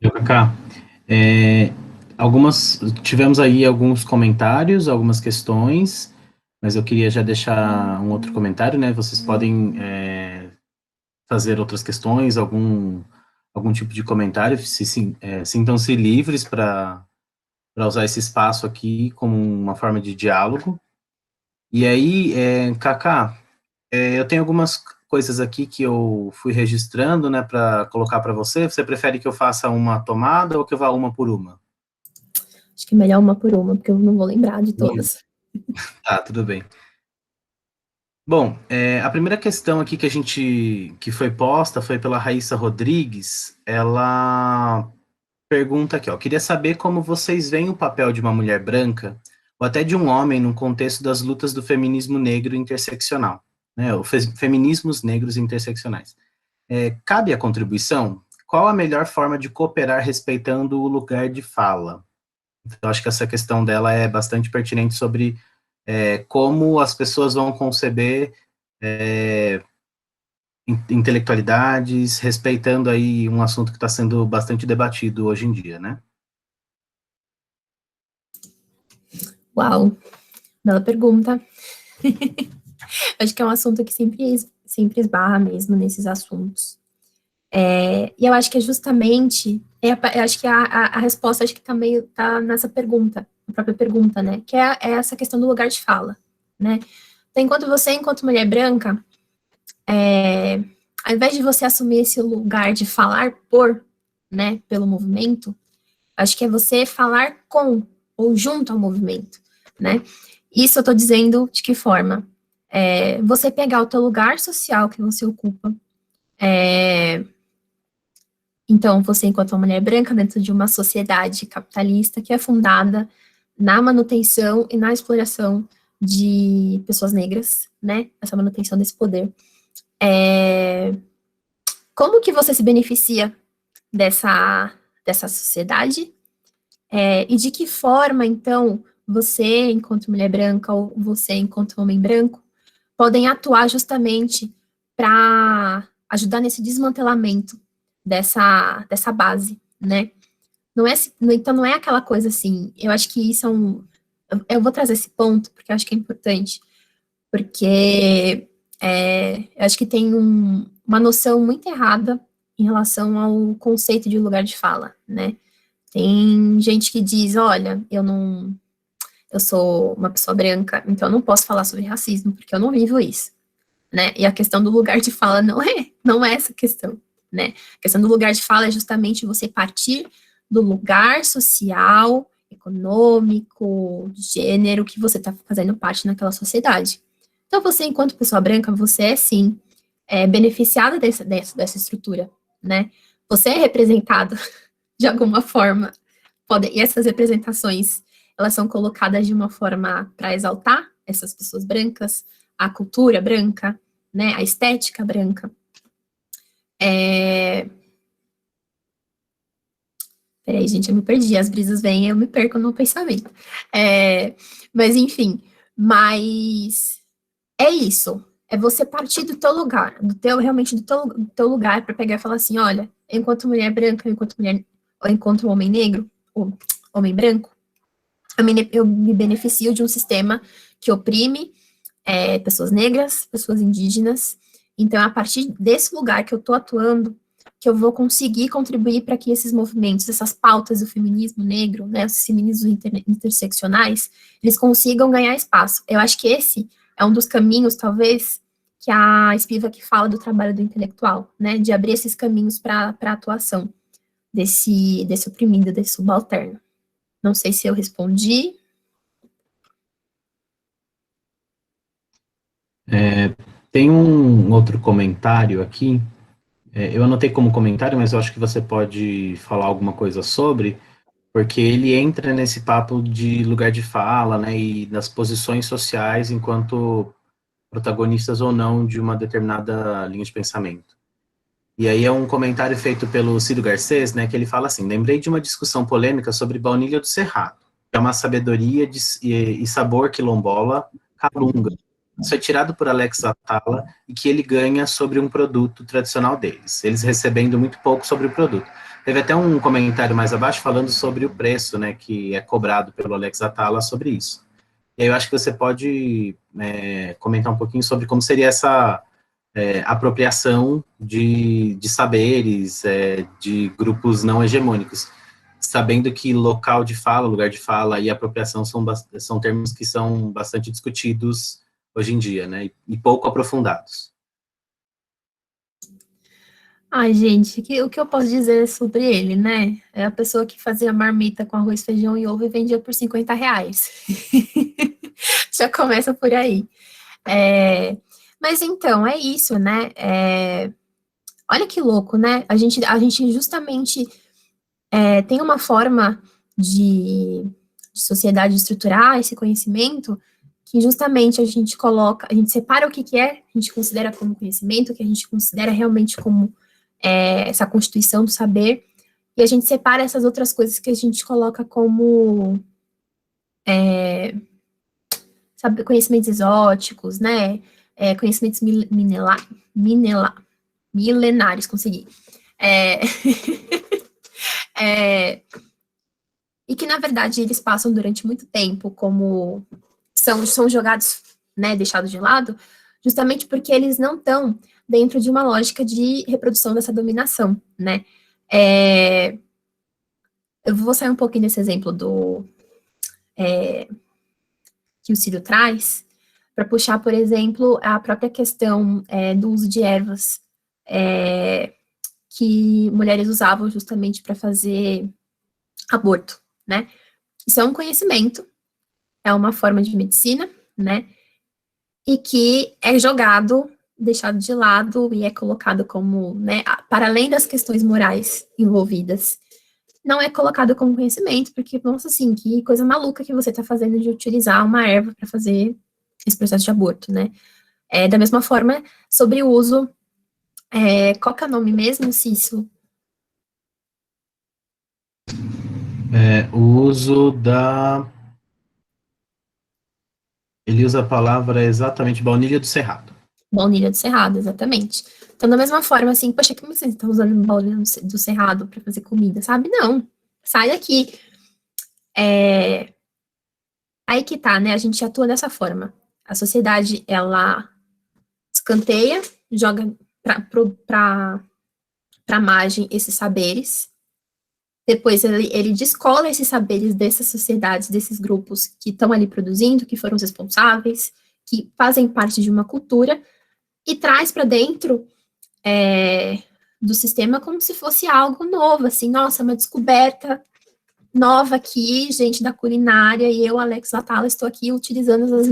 B: Cacá, tivemos aí alguns comentários, algumas questões, mas eu queria já deixar um outro comentário, né? Vocês podem fazer outras questões, algum tipo de comentário, sintam-se livres para usar esse espaço aqui como uma forma de diálogo. E aí, Cacá, eu tenho algumas coisas aqui que eu fui registrando, né, para colocar para você. Você prefere que eu faça uma tomada ou que eu vá uma por uma?
A: Acho que é melhor uma por uma, porque eu não vou lembrar de todas.
B: Tá, tudo bem. Bom, a primeira questão aqui que foi posta foi pela Raíssa Rodrigues. Ela pergunta aqui, ó, queria saber como vocês veem o papel de uma mulher branca ou até de um homem no contexto das lutas do feminismo negro interseccional, né, o feminismos negros interseccionais. Cabe a contribuição? Qual a melhor forma de cooperar respeitando o lugar de fala? Então, acho que essa questão dela é bastante pertinente sobre como as pessoas vão conceber intelectualidades, respeitando aí um assunto que está sendo bastante debatido hoje em dia, né?
A: Uau, bela pergunta. Acho que é um assunto que sempre esbarra mesmo nesses assuntos. E eu acho que é justamente, eu acho que a resposta acho que também está nessa pergunta, a própria pergunta, né? Que é essa questão do lugar de fala, né? Então, enquanto mulher branca, ao invés de você assumir esse lugar de falar por, né, pelo movimento, acho que é você falar com ou junto ao movimento, né? Isso eu estou dizendo de que forma? Você pegar o teu lugar social que você ocupa, então, você, enquanto uma mulher branca, dentro de uma sociedade capitalista que é fundada na manutenção e na exploração de pessoas negras, né? Essa manutenção desse poder. Como que você se beneficia dessa sociedade? E de que forma, então, você, enquanto mulher branca, ou você, enquanto homem branco, podem atuar justamente para ajudar nesse desmantelamento dessa base, né? Não é, então, não é aquela coisa assim, eu acho que isso é um. Eu vou trazer esse ponto, porque eu acho que é importante, porque eu acho que tem uma noção muito errada em relação ao conceito de lugar de fala, né? Tem gente que diz, olha, eu sou uma pessoa branca, então eu não posso falar sobre racismo, porque eu não vivo isso, né? E a questão do lugar de fala não é essa questão, né? A questão do lugar de fala é justamente você partir do lugar social, econômico, de gênero que você está fazendo parte naquela sociedade. Então, você, enquanto pessoa branca, você é sim beneficiada dessa estrutura, né? Você é representado de alguma forma. E essas representações, elas são colocadas de uma forma para exaltar essas pessoas brancas, a cultura branca, né, a estética branca. Peraí, gente, eu me perdi, as brisas vêm e eu me perco no pensamento. Mas, enfim, é isso. É você partir do teu lugar, realmente do teu lugar, para pegar e falar assim, olha, enquanto mulher branca, ou enquanto homem negro, ou homem branco, eu me beneficio de um sistema que oprime pessoas negras, pessoas indígenas. Então, é a partir desse lugar que eu estou atuando, que eu vou conseguir contribuir para que esses movimentos, essas pautas do feminismo negro, né, os feminismos interseccionais, eles consigam ganhar espaço. Eu acho que esse é um dos caminhos, talvez, que a Spivak fala do trabalho do intelectual, né, de abrir esses caminhos para a atuação desse oprimido, desse subalterno. Não sei se eu respondi.
B: Tem um outro comentário aqui Eu anotei como comentário, mas eu acho que você pode falar alguma coisa sobre, porque ele entra nesse papo de lugar de fala, né, e das posições sociais enquanto protagonistas ou não de uma determinada linha de pensamento. E aí é um comentário feito pelo Ciro Garcês, né, que ele fala assim: lembrei de uma discussão polêmica sobre baunilha do Cerrado, que é uma sabedoria e sabor quilombola calunga. Isso foi tirado por Alex Atala e que ele ganha sobre um produto tradicional deles, eles recebendo muito pouco sobre o produto. Teve até um comentário mais abaixo falando sobre o preço, né, que é cobrado pelo Alex Atala sobre isso. E aí eu acho que você pode comentar um pouquinho sobre como seria essa apropriação de saberes, de grupos não hegemônicos, sabendo que local de fala, lugar de fala e apropriação são termos que são bastante discutidos hoje em dia, né, e pouco aprofundados.
A: Ai, gente, o que eu posso dizer sobre ele, né? É a pessoa que fazia marmita com arroz, feijão e ovo e vendia por R$ 50. Já começa por aí. Mas então, é isso, né? Olha que louco, né? A gente justamente tem uma forma de sociedade estruturar esse conhecimento que justamente a gente separa o que é, a gente considera como conhecimento, o que a gente considera realmente como essa constituição do saber, e a gente separa essas outras coisas que a gente coloca como sabe, conhecimentos exóticos, né? Conhecimentos milenares, consegui. É, é, e que, na verdade, eles passam durante muito tempo como são jogados, né, deixados de lado, justamente porque eles não estão dentro de uma lógica de reprodução dessa dominação, né? Eu vou sair um pouquinho desse exemplo que o Ciro traz, para puxar, por exemplo, a própria questão do uso de ervas que mulheres usavam justamente para fazer aborto, né? Isso é um conhecimento, é uma forma de medicina, né? E que é jogado, deixado de lado e é colocado como, né, para além das questões morais envolvidas, não é colocado como conhecimento, porque, nossa, assim, que coisa maluca que você está fazendo de utilizar uma erva para fazer esse processo de aborto, né? Da mesma forma, sobre o uso, qual que é o nome mesmo, Cício?
B: O uso da... Ele usa a palavra exatamente baunilha do Cerrado.
A: Baunilha do Cerrado, exatamente. Então, da mesma forma, assim, poxa, que você está usando baunilha do Cerrado para fazer comida, sabe? Não, sai daqui. Aí que tá, né? A gente atua dessa forma. A sociedade, ela escanteia, joga para a margem esses saberes. Depois ele descola esses saberes dessas sociedades, desses grupos que estão ali produzindo, que foram os responsáveis, que fazem parte de uma cultura, e traz para dentro do sistema como se fosse algo novo, assim, nossa, uma descoberta nova aqui, gente da culinária, e eu, Alex Atala, estou aqui utilizando nas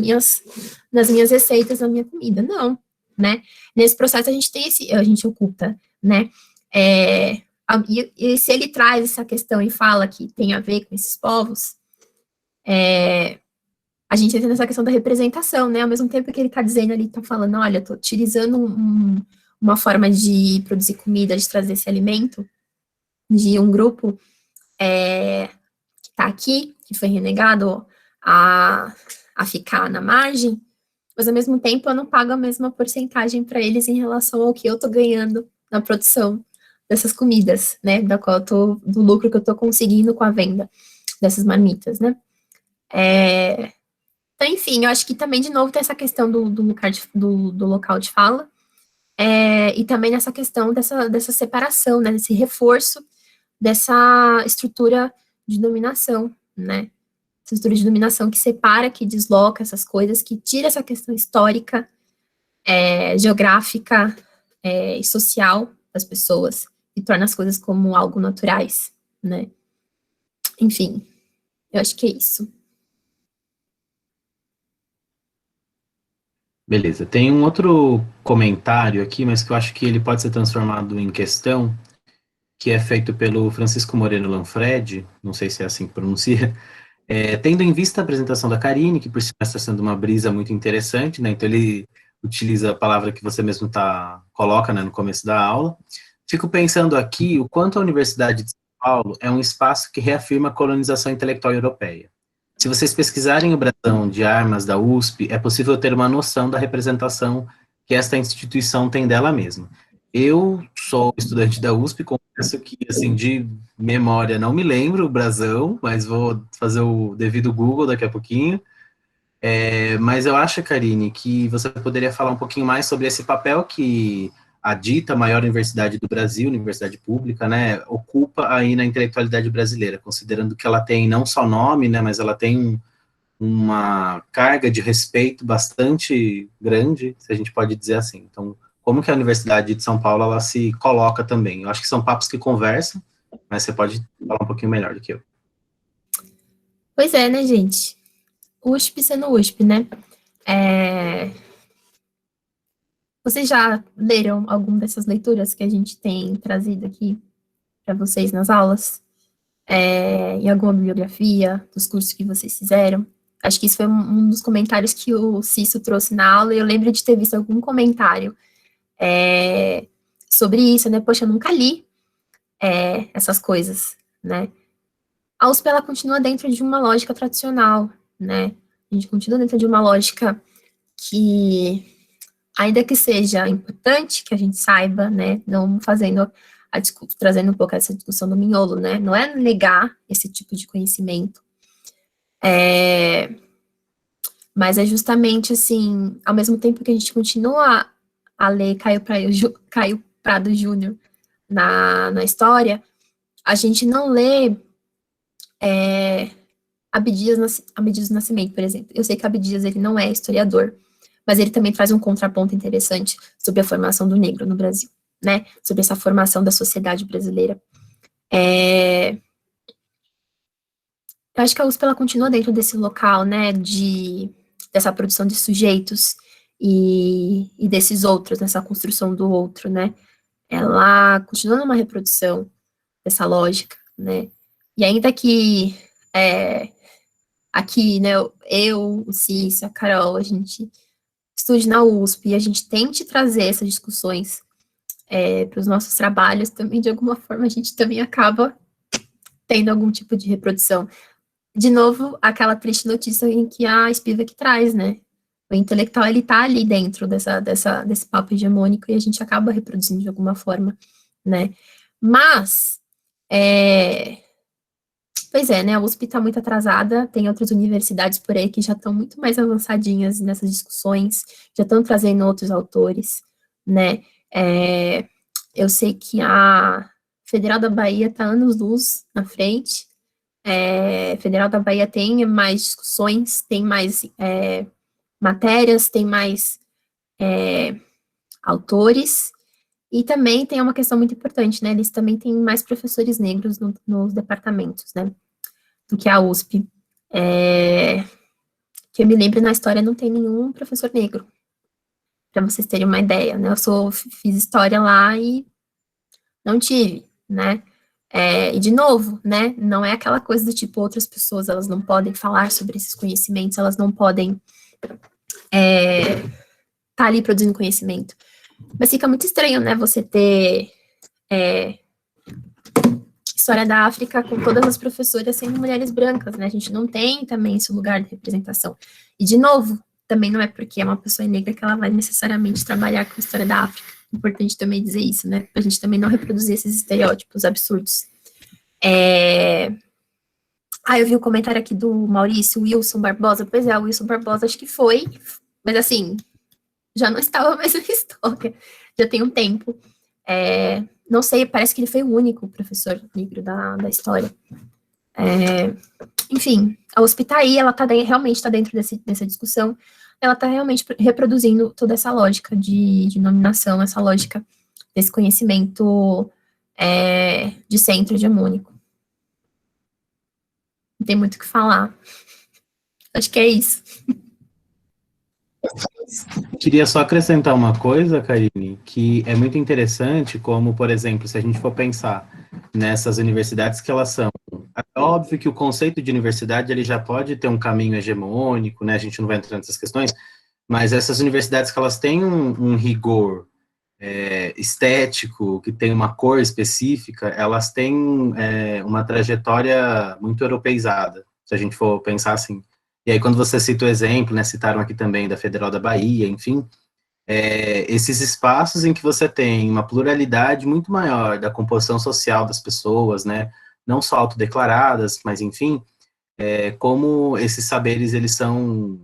A: minhas receitas, na minha comida. Não, né? Nesse processo a gente oculta, né? E se ele traz essa questão e fala que tem a ver com esses povos, a gente entra nessa questão da representação, né? Ao mesmo tempo que ele está dizendo ali, está falando, olha, estou utilizando uma forma de produzir comida, de trazer esse alimento de um grupo que está aqui, que foi renegado a ficar na margem, mas ao mesmo tempo eu não pago a mesma porcentagem para eles em relação ao que eu estou ganhando na produção dessas comidas, né? Do lucro que eu estou conseguindo com a venda dessas marmitas, né? Então, enfim, eu acho que também, de novo, tem essa questão do local de fala, e também nessa questão dessa separação, né? Desse reforço dessa estrutura de dominação, né? Essa estrutura de dominação que separa, que desloca essas coisas, que tira essa questão histórica, geográfica, e social das pessoas e torna as coisas como algo naturais, né? Enfim, eu acho que é isso.
B: Beleza. Tem um outro comentário aqui, mas que eu acho que ele pode ser transformado em questão, que é feito pelo Francisco Moreno Lanfredi, não sei se é assim que pronuncia. Tendo em vista a apresentação da Karine, que por si está sendo uma brisa muito interessante, né? Então ele utiliza a palavra que você mesmo coloca, né, no começo da aula. Fico pensando aqui o quanto a Universidade de São Paulo é um espaço que reafirma a colonização intelectual europeia. Se vocês pesquisarem o brasão de armas da USP, é possível ter uma noção da representação que esta instituição tem dela mesma. Eu sou estudante da USP, confesso que, assim, de memória não me lembro o brasão, mas vou fazer o devido Google daqui a pouquinho. Mas eu acho, Karine, que você poderia falar um pouquinho mais sobre esse papel que a dita maior universidade do Brasil, universidade pública, né, ocupa aí na intelectualidade brasileira, considerando que ela tem não só nome, né, mas ela tem uma carga de respeito bastante grande, se a gente pode dizer assim. Então, como que a Universidade de São Paulo ela se coloca também? Eu acho que são papos que conversam, mas você pode falar um pouquinho melhor do que eu.
A: Pois é, né, gente? USP sendo USP, né? É... Vocês já leram alguma dessas leituras que a gente tem trazido aqui para vocês nas aulas? Em alguma bibliografia dos cursos que vocês fizeram? Acho que isso foi um dos comentários que o Cício trouxe na aula, e eu lembro de ter visto algum comentário sobre isso, né? Poxa, eu nunca li essas coisas, né? A USP, ela continua dentro de uma lógica tradicional, né? A gente continua dentro de uma lógica que, ainda que seja importante que a gente saiba, né, não fazendo trazendo um pouco essa discussão do miolo, né, não é negar esse tipo de conhecimento, mas é justamente, assim, ao mesmo tempo que a gente continua a ler Caio Prado Júnior na história, a gente não lê Abdias Nascimento, por exemplo. Eu sei que Abdias, ele não é historiador, mas ele também traz um contraponto interessante sobre a formação do negro no Brasil, né? Sobre essa formação da sociedade brasileira. Eu acho que a USP, ela continua dentro desse local, né, dessa produção de sujeitos e desses outros, nessa construção do outro, né? Ela continua numa reprodução dessa lógica, né? E ainda que aqui, né, o Cício, a Carol, a gente estude na USP e a gente tente trazer essas discussões para os nossos trabalhos, também, de alguma forma, a gente também acaba tendo algum tipo de reprodução. De novo, aquela triste notícia em que a Spivak traz, né? O intelectual, ele tá ali dentro desse papo hegemônico e a gente acaba reproduzindo de alguma forma, né? Mas, pois é, né? A USP está muito atrasada, tem outras universidades por aí que já estão muito mais avançadinhas nessas discussões, já estão trazendo outros autores, né? Eu sei que a Federal da Bahia está anos-luz na frente, Federal da Bahia tem mais discussões, tem mais matérias, tem mais autores, e também tem uma questão muito importante, né? Eles também têm mais professores negros nos departamentos, né? Do que a USP. Que eu me lembro, na história não tem nenhum professor negro, para vocês terem uma ideia, né? Fiz história lá e não tive, né? E de novo, né? Não é aquela coisa do tipo, outras pessoas, elas não podem falar sobre esses conhecimentos, elas não podem tá ali produzindo conhecimento. Mas fica muito estranho, né? Você ter história da África com todas as professoras sendo mulheres brancas, né? A gente não tem também esse lugar de representação. E, de novo, também não é porque é uma pessoa negra que ela vai necessariamente trabalhar com a história da África. Importante também dizer isso, né? Pra gente também não reproduzir esses estereótipos absurdos. Eu vi um comentário aqui do Maurício Wilson Barbosa. Pois é, o Wilson Barbosa acho que foi, mas assim, já não estava mais na história, já tem um tempo. Não sei, parece que ele foi o único professor negro da história. Enfim, a USP está aí, ela realmente está dentro dessa discussão, ela está realmente reproduzindo toda essa lógica de nominação, essa lógica desse conhecimento de centro hegemônico. Não tem muito o que falar. Acho que é isso.
B: Queria só acrescentar uma coisa, Karine, que é muito interessante, como, por exemplo, se a gente for pensar nessas universidades que elas são, é óbvio que o conceito de universidade ele já pode ter um caminho hegemônico, né? A gente não vai entrar nessas questões, mas essas universidades que elas têm um rigor estético, que tem uma cor específica, elas têm uma trajetória muito europeizada, se a gente for pensar assim. E aí, quando você cita o exemplo, né, citaram aqui também da Federal da Bahia, enfim, esses espaços em que você tem uma pluralidade muito maior da composição social das pessoas, né, não só autodeclaradas, mas enfim, como esses saberes eles são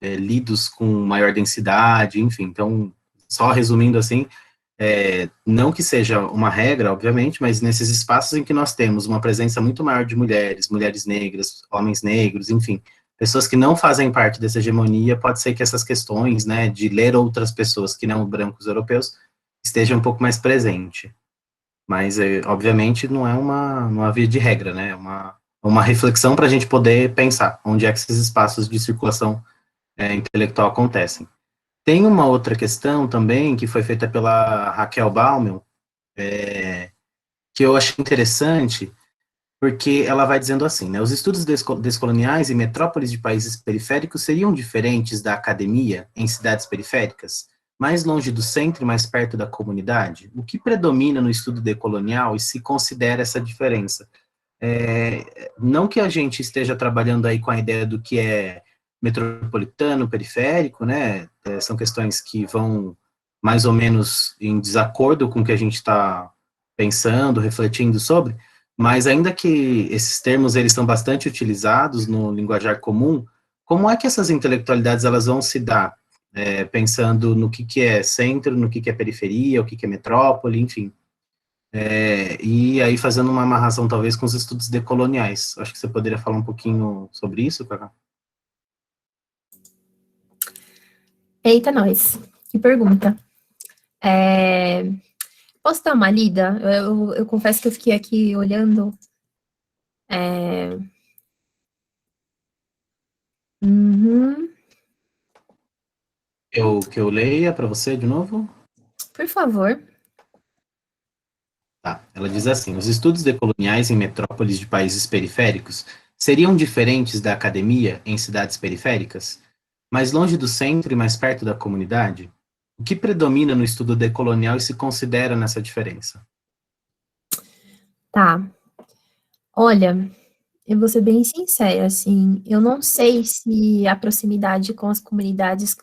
B: lidos com maior densidade, enfim. Então, só resumindo assim, não que seja uma regra, obviamente, mas nesses espaços em que nós temos uma presença muito maior de mulheres, mulheres negras, homens negros, enfim, pessoas que não fazem parte dessa hegemonia, pode ser que essas questões, né, de ler outras pessoas que não brancos europeus, estejam um pouco mais presente. Mas, obviamente, não é uma via de regra, né, é uma reflexão para a gente poder pensar onde é que esses espaços de circulação intelectual acontecem. Tem uma outra questão também, que foi feita pela Raquel Baumel, que eu achei interessante, porque ela vai dizendo assim, né, os estudos descoloniais em metrópoles de países periféricos seriam diferentes da academia em cidades periféricas, mais longe do centro e mais perto da comunidade? O que predomina no estudo decolonial e se considera essa diferença? Não que a gente esteja trabalhando aí com a ideia do que é metropolitano, periférico, né? São questões que vão mais ou menos em desacordo com o que a gente está pensando, refletindo sobre, mas ainda que esses termos eles são bastante utilizados no linguajar comum, como é que essas intelectualidades elas vão se dar? Pensando no que é centro, no que é periferia, o que é metrópole, enfim. E aí fazendo uma amarração talvez com os estudos decoloniais. Acho que você poderia falar um pouquinho sobre isso, Cacá?
A: Eita, nós. Que pergunta. Posso dar uma lida? Eu confesso que eu fiquei aqui olhando. Uhum.
B: Que eu leia para você de novo?
A: Por favor.
B: Tá. Ela diz assim: os estudos decoloniais em metrópoles de países periféricos seriam diferentes da academia em cidades periféricas? Mais longe do centro e mais perto da comunidade? O que predomina no estudo decolonial e se considera nessa diferença?
A: Tá. Olha, eu vou ser bem sincera, assim, eu não sei se a proximidade com as comunidades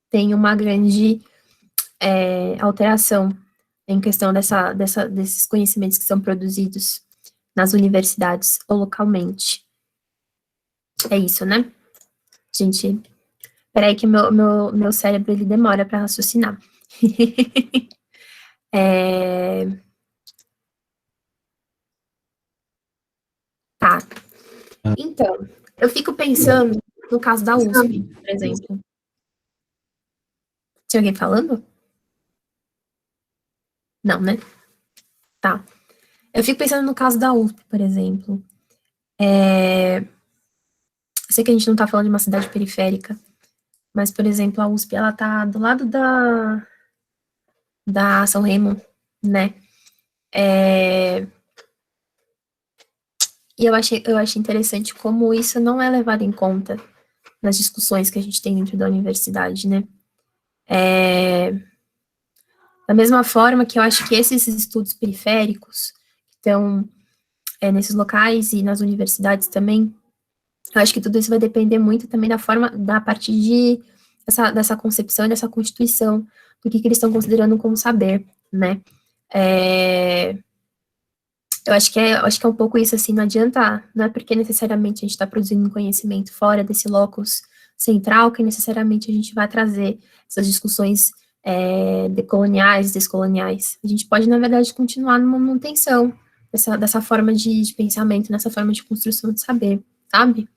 A: tem uma grande alteração em questão desses conhecimentos que são produzidos nas universidades ou localmente. É isso, né? Gente, peraí que meu cérebro, ele demora para raciocinar. Tá. Então, eu fico pensando no caso da USP, por exemplo. Tinha alguém falando? Não, né? Tá. Eu fico pensando no caso da USP, por exemplo. Eu sei que a gente não tá falando de uma cidade periférica, mas, por exemplo, a USP, ela tá do lado da São Remo, né? E eu achei interessante como isso não é levado em conta nas discussões que a gente tem dentro da universidade, né? Da mesma forma que eu acho que esses estudos periféricos, que estão nesses locais e nas universidades também, eu acho que tudo isso vai depender muito também da forma, da partir dessa concepção, dessa constituição, do que eles estão considerando como saber, né? Eu acho que é um pouco isso, assim, não adianta, não é porque necessariamente a gente está produzindo conhecimento fora desse locus central que necessariamente a gente vai trazer essas discussões decoloniais, descoloniais. A gente pode, na verdade, continuar numa manutenção dessa forma de pensamento, nessa forma de construção de saber, sabe?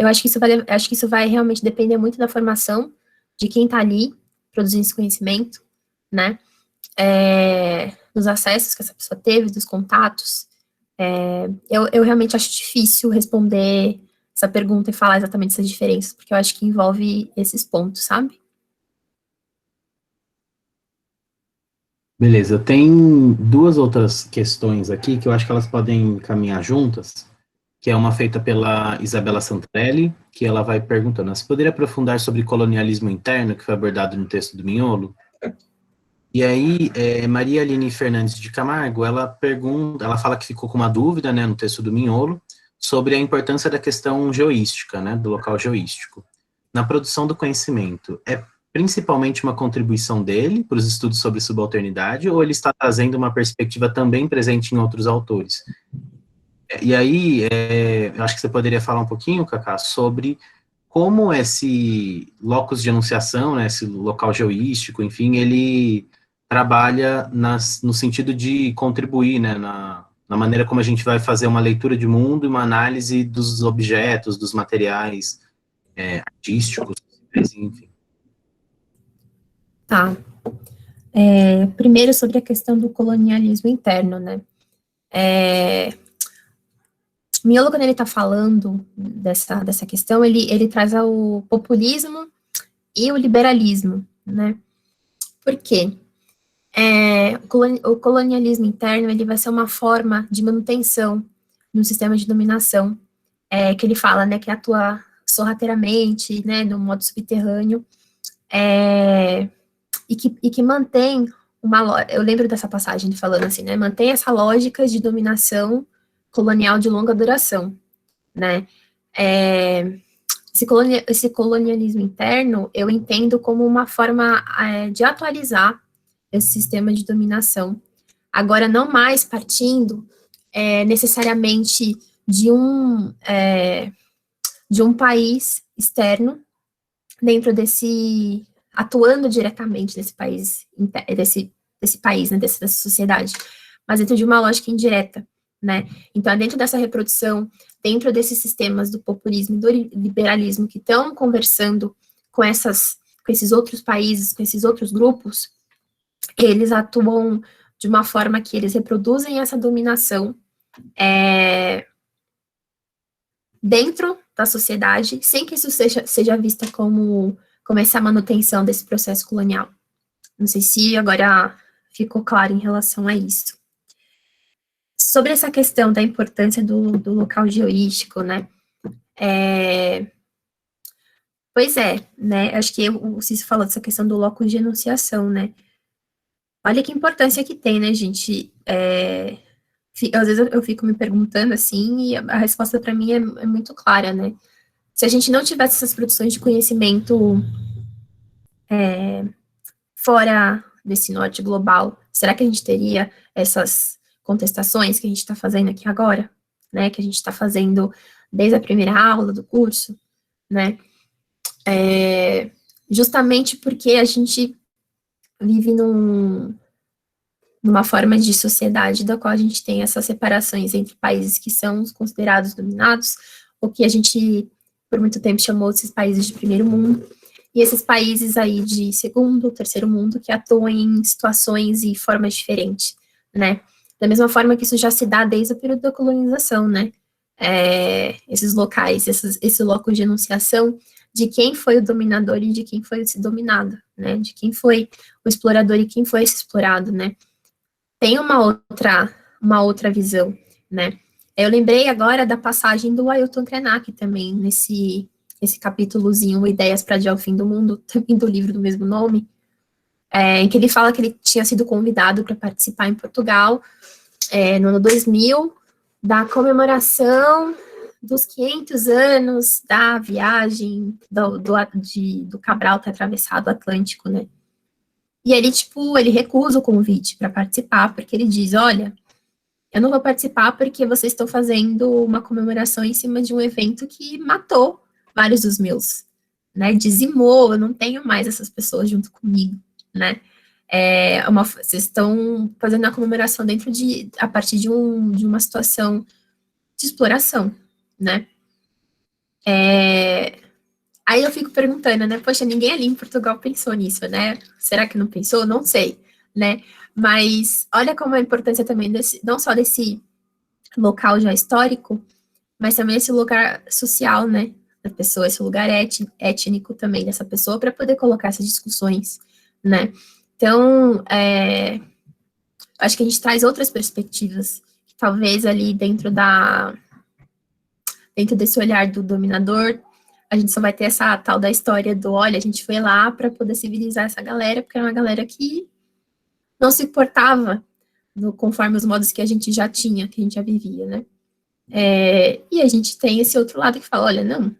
A: Acho que isso vai realmente depender muito da formação de quem está ali produzindo esse conhecimento, né? Dos acessos que essa pessoa teve, dos contatos. Eu realmente acho difícil responder essa pergunta e falar exatamente essas diferenças, porque eu acho que envolve esses pontos, sabe?
B: Beleza, tem duas outras questões aqui que eu acho que elas podem caminhar juntas, que é uma feita pela Isabela Santarelli, que ela vai perguntando: "Você poderia aprofundar sobre colonialismo interno, que foi abordado no texto do Mignolo?" E aí, Maria Aline Fernandes de Camargo, ela pergunta, ela fala que ficou com uma dúvida, né, no texto do Mignolo, sobre a importância da questão geoística, né, do local geoístico, na produção do conhecimento. É principalmente uma contribuição dele para os estudos sobre subalternidade, ou ele está trazendo uma perspectiva também presente em outros autores? E aí, eu acho que você poderia falar um pouquinho, Cacá, sobre como esse locus de enunciação, né, esse local geoístico, enfim, ele trabalha no sentido de contribuir, né, na maneira como a gente vai fazer uma leitura de mundo e uma análise dos objetos, dos materiais artísticos, enfim.
A: Tá. Primeiro, sobre a questão do colonialismo interno, né? Miolo, quando ele está falando dessa questão, ele traz o populismo e o liberalismo, né? Por quê? O colonialismo interno, ele vai ser uma forma de manutenção no sistema de dominação, que ele fala, né, que atua sorrateiramente, né, no modo subterrâneo, e que mantém eu lembro dessa passagem de falando assim, né, mantém essa lógica de dominação colonial de longa duração, né, esse colonialismo interno, eu entendo como uma forma de atualizar esse sistema de dominação, agora não mais partindo necessariamente de um país externo dentro atuando diretamente nesse país, desse país, né, dessa sociedade, mas dentro de uma lógica indireta, né? Então, é dentro dessa reprodução, dentro desses sistemas do populismo e do liberalismo que estão conversando com esses outros países, com esses outros grupos, eles atuam de uma forma que eles reproduzem essa dominação dentro da sociedade, sem que isso seja vista como essa manutenção desse processo colonial. Não sei se agora ficou claro em relação a isso. Sobre essa questão da importância do local geoístico, né? Pois é, né? Acho que o Cícero falou dessa questão do locus de enunciação, né? Olha que importância que tem, né, gente? Às vezes eu fico me perguntando assim, e a resposta para mim é muito clara, né? Se a gente não tivesse essas produções de conhecimento fora desse norte global, será que a gente teria essas contestações que a gente está fazendo aqui agora, né? Que a gente está fazendo desde a primeira aula do curso, né? Justamente porque a gente vive numa forma de sociedade da qual a gente tem essas separações entre países que são considerados dominados, ou que a gente, por muito tempo, chamou esses países de primeiro mundo, e esses países aí de segundo, terceiro mundo, que atuam em situações e formas diferentes, né? Da mesma forma que isso já se dá desde o período da colonização, né? Esses locais, esse locus de enunciação de quem foi o dominador e de quem foi esse dominado, né? De quem foi o explorador e quem foi esse explorado, né? Tem uma outra visão, né? Eu lembrei agora da passagem do Ailton Krenak também, nesse capítulozinho, Ideias para Adiar o Fim do Mundo, também do livro do mesmo nome, em que ele fala que ele tinha sido convidado para participar em Portugal, no ano 2000, da comemoração dos 500 anos da viagem do Cabral ter atravessado o Atlântico, né? E ele recusa o convite para participar, porque ele diz, olha, eu não vou participar porque vocês estão fazendo uma comemoração em cima de um evento que matou vários dos meus, né, dizimou, eu não tenho mais essas pessoas junto comigo, né, vocês estão fazendo a comemoração a partir de uma situação de exploração, né, aí eu fico perguntando, né, poxa, ninguém ali em Portugal pensou nisso, né, será que não pensou? Não sei, né, mas olha como a importância também não só desse local já histórico, mas também esse lugar social, né, da pessoa, esse lugar étnico também dessa pessoa, para poder colocar essas discussões, né. Então, acho que a gente traz outras perspectivas, que talvez ali dentro desse olhar do dominador, a gente só vai ter essa tal da história do, olha, a gente foi lá para poder civilizar essa galera, porque era uma galera que não se portava conforme os modos que a gente já tinha, que a gente já vivia, né? E a gente tem esse outro lado que fala, olha, não,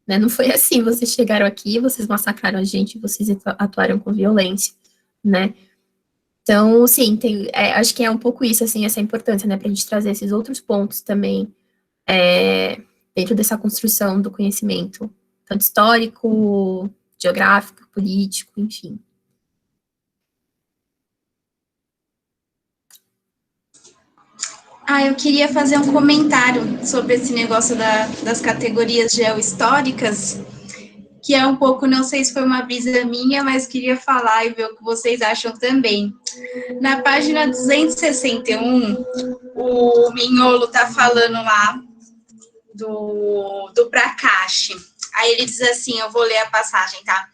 A: né, não foi assim, vocês chegaram aqui, vocês massacraram a gente, vocês atuaram com violência, né? Então, sim, acho que é um pouco isso, assim, essa importância, né, para a gente trazer esses outros pontos também dentro dessa construção do conhecimento, tanto histórico, geográfico, político, enfim.
C: Eu queria fazer um comentário sobre esse negócio das categorias geohistóricas, que é um pouco, não sei se foi uma brisa minha, mas queria falar e ver o que vocês acham também. Na página 261, o Mignolo está falando lá do Prakash. Aí ele diz assim, eu vou ler a passagem, tá?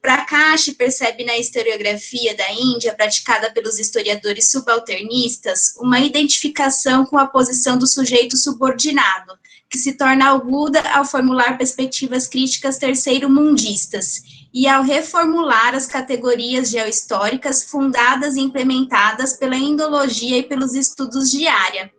C: Prakash percebe na historiografia da Índia, praticada pelos historiadores subalternistas, uma identificação com a posição do sujeito subordinado, que se torna aguda ao formular perspectivas críticas terceiro-mundistas e ao reformular as categorias geohistóricas fundadas e implementadas pela indologia e pelos estudos de área.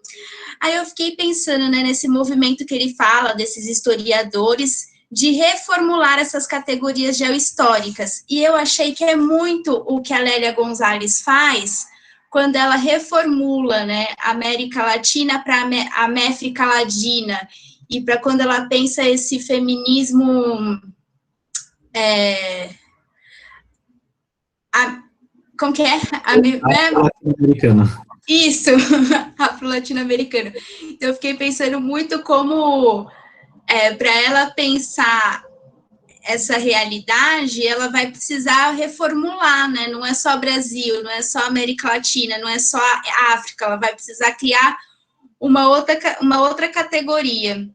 C: Aí eu fiquei pensando, né, nesse movimento que ele fala, desses historiadores, de reformular essas categorias geohistóricas. E eu achei que é muito o que a Lélia Gonzalez faz quando ela reformula, né, a América Latina para a América Latina, e para quando ela pensa esse feminismo... como que é?
B: Afro-latino-americano.
C: Isso, afro-latino-americano. Então, eu fiquei pensando muito como, para ela pensar essa realidade, ela vai precisar reformular, né? Não é só Brasil, não é só América Latina, não é só África, ela vai precisar criar uma outra categoria.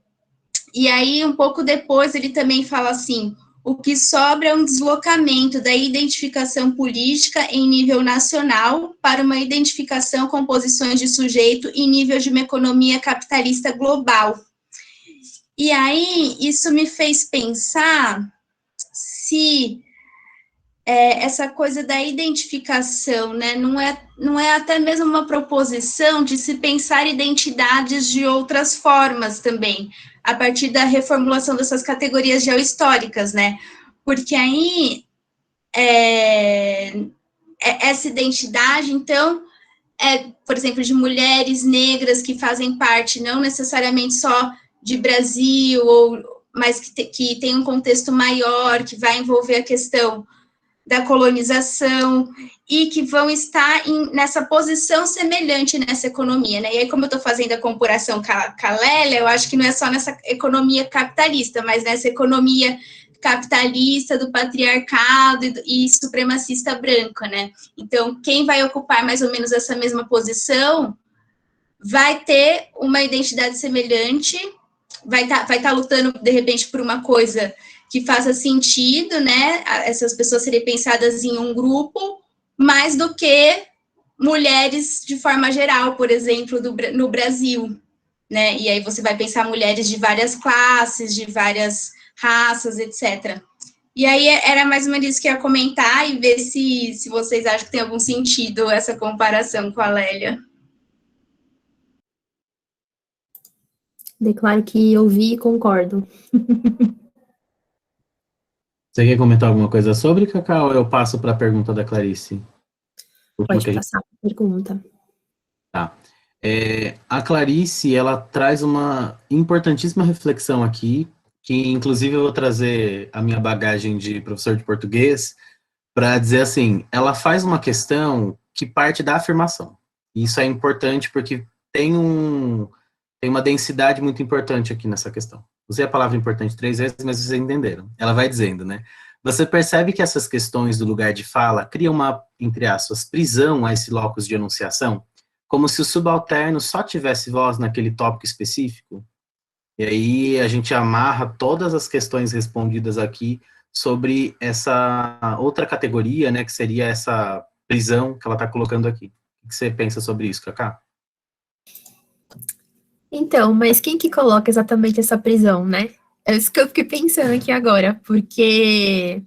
C: E aí, um pouco depois, ele também fala assim: o que sobra é um deslocamento da identificação política em nível nacional para uma identificação com posições de sujeito em nível de uma economia capitalista global. E aí, isso me fez pensar se essa coisa da identificação, né, não é até mesmo uma proposição de se pensar identidades de outras formas também, a partir da reformulação dessas categorias geohistóricas, né, porque aí essa identidade, então, por exemplo, de mulheres negras que fazem parte não necessariamente só de Brasil, mas que tem um contexto maior, que vai envolver a questão da colonização, e que vão estar nessa posição semelhante nessa economia, né? E aí, como eu estou fazendo a comparação com a Lélia, eu acho que não é só nessa economia capitalista, mas nessa economia capitalista do patriarcado e supremacista branco, né? Então, quem vai ocupar mais ou menos essa mesma posição vai ter uma identidade semelhante, vai tá lutando, de repente, por uma coisa que faça sentido, né, essas pessoas serem pensadas em um grupo, mais do que mulheres de forma geral, por exemplo, no Brasil, né, e aí você vai pensar mulheres de várias classes, de várias raças, etc. E aí era mais ou menos isso que eu ia comentar e ver se vocês acham que tem algum sentido essa comparação com a Lélia.
A: Declaro que ouvi e concordo.
B: Você quer comentar alguma coisa sobre, Cacau, ou eu passo para a pergunta da Clarice?
A: Pode passar a pergunta.
B: Tá. A Clarice, ela traz uma importantíssima reflexão aqui, que inclusive eu vou trazer a minha bagagem de professor de português, para dizer assim, ela faz uma questão que parte da afirmação. E isso é importante porque tem uma densidade muito importante aqui nessa questão. Usei a palavra importante 3 vezes, mas vocês entenderam. Ela vai dizendo, né? Você percebe que essas questões do lugar de fala criam uma, entre aspas, prisão a esse locus de enunciação, como se o subalterno só tivesse voz naquele tópico específico? E aí a gente amarra todas as questões respondidas aqui sobre essa outra categoria, né, que seria essa prisão que ela está colocando aqui. O que você pensa sobre isso, Cacá?
A: Então, mas quem que coloca exatamente essa prisão, né? É isso que eu fiquei pensando aqui agora, porque,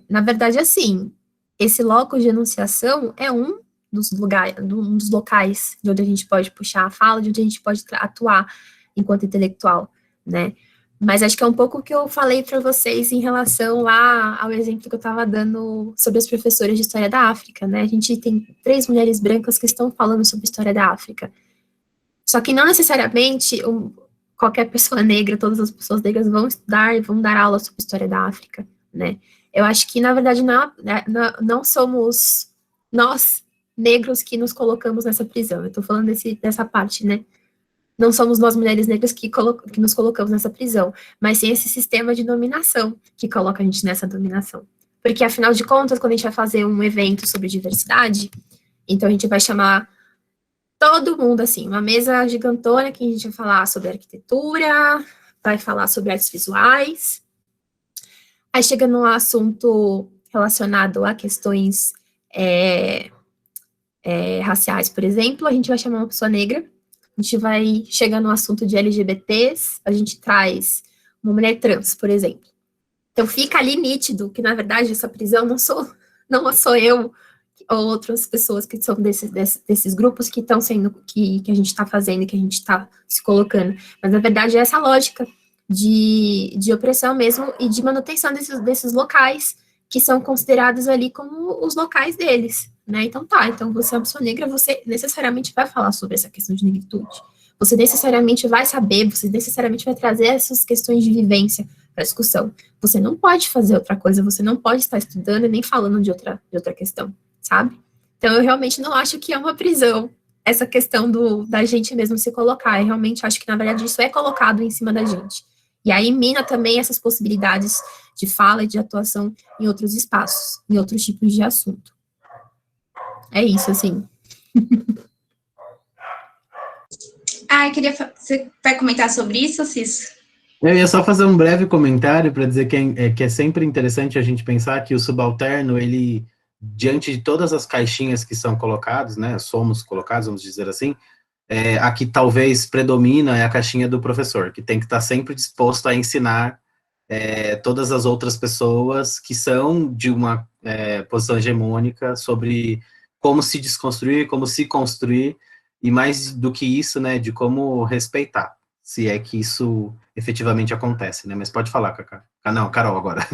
A: na verdade, assim, esse locus de enunciação é um dos locais de onde a gente pode puxar a fala, de onde a gente pode atuar enquanto intelectual, né? Mas acho que é um pouco o que eu falei para vocês em relação lá ao exemplo que eu estava dando sobre as professoras de História da África, né? A gente tem 3 mulheres brancas que estão falando sobre História da África. Só que não necessariamente qualquer pessoa negra, todas as pessoas negras vão estudar e vão dar aula sobre História da África, né? Eu acho que, na verdade, não somos nós, negros, que nos colocamos nessa prisão. Eu estou falando dessa parte, né? Não somos nós, mulheres negras, que nos colocamos nessa prisão, mas sim esse sistema de dominação que coloca a gente nessa dominação. Porque, afinal de contas, quando a gente vai fazer um evento sobre diversidade, então a gente vai chamar todo mundo, assim, uma mesa gigantona que a gente vai falar sobre arquitetura, vai falar sobre artes visuais. Aí chega num assunto relacionado a questões raciais, por exemplo, a gente vai chamar uma pessoa negra. A gente vai chegar no assunto de LGBTs, a gente traz uma mulher trans, por exemplo. Então fica ali nítido que, na verdade, essa prisão não sou eu ou outras pessoas que são desses grupos que estão sendo, que a gente está fazendo e que a gente está se colocando. Mas, na verdade, é essa lógica de opressão mesmo e de manutenção desses locais que são considerados ali como os locais deles, né? Então então você é uma pessoa negra, você necessariamente vai falar sobre essa questão de negritude. Você necessariamente vai saber, você necessariamente vai trazer essas questões de vivência para a discussão. Você não pode fazer outra coisa, você não pode estar estudando e nem falando de outra questão, sabe? Então, eu realmente não acho que é uma prisão essa questão da gente mesmo se colocar. Eu realmente acho que, na verdade, isso é colocado em cima da gente. E aí mina também essas possibilidades de fala e de atuação em outros espaços, em outros tipos de assunto. É isso, assim.
C: Você vai comentar sobre isso, Cis?
B: Eu ia só fazer um breve comentário para dizer que é sempre interessante a gente pensar que o subalterno, ele, diante de todas as caixinhas que são colocadas, né, somos colocados, vamos dizer assim, a que talvez predomina é a caixinha do professor, que tem que estar sempre disposto a ensinar todas as outras pessoas que são de uma posição hegemônica sobre como se desconstruir, como se construir, e mais do que isso, né, de como respeitar, se é que isso efetivamente acontece, né? Mas pode falar, Cacá. Não, Carol, agora.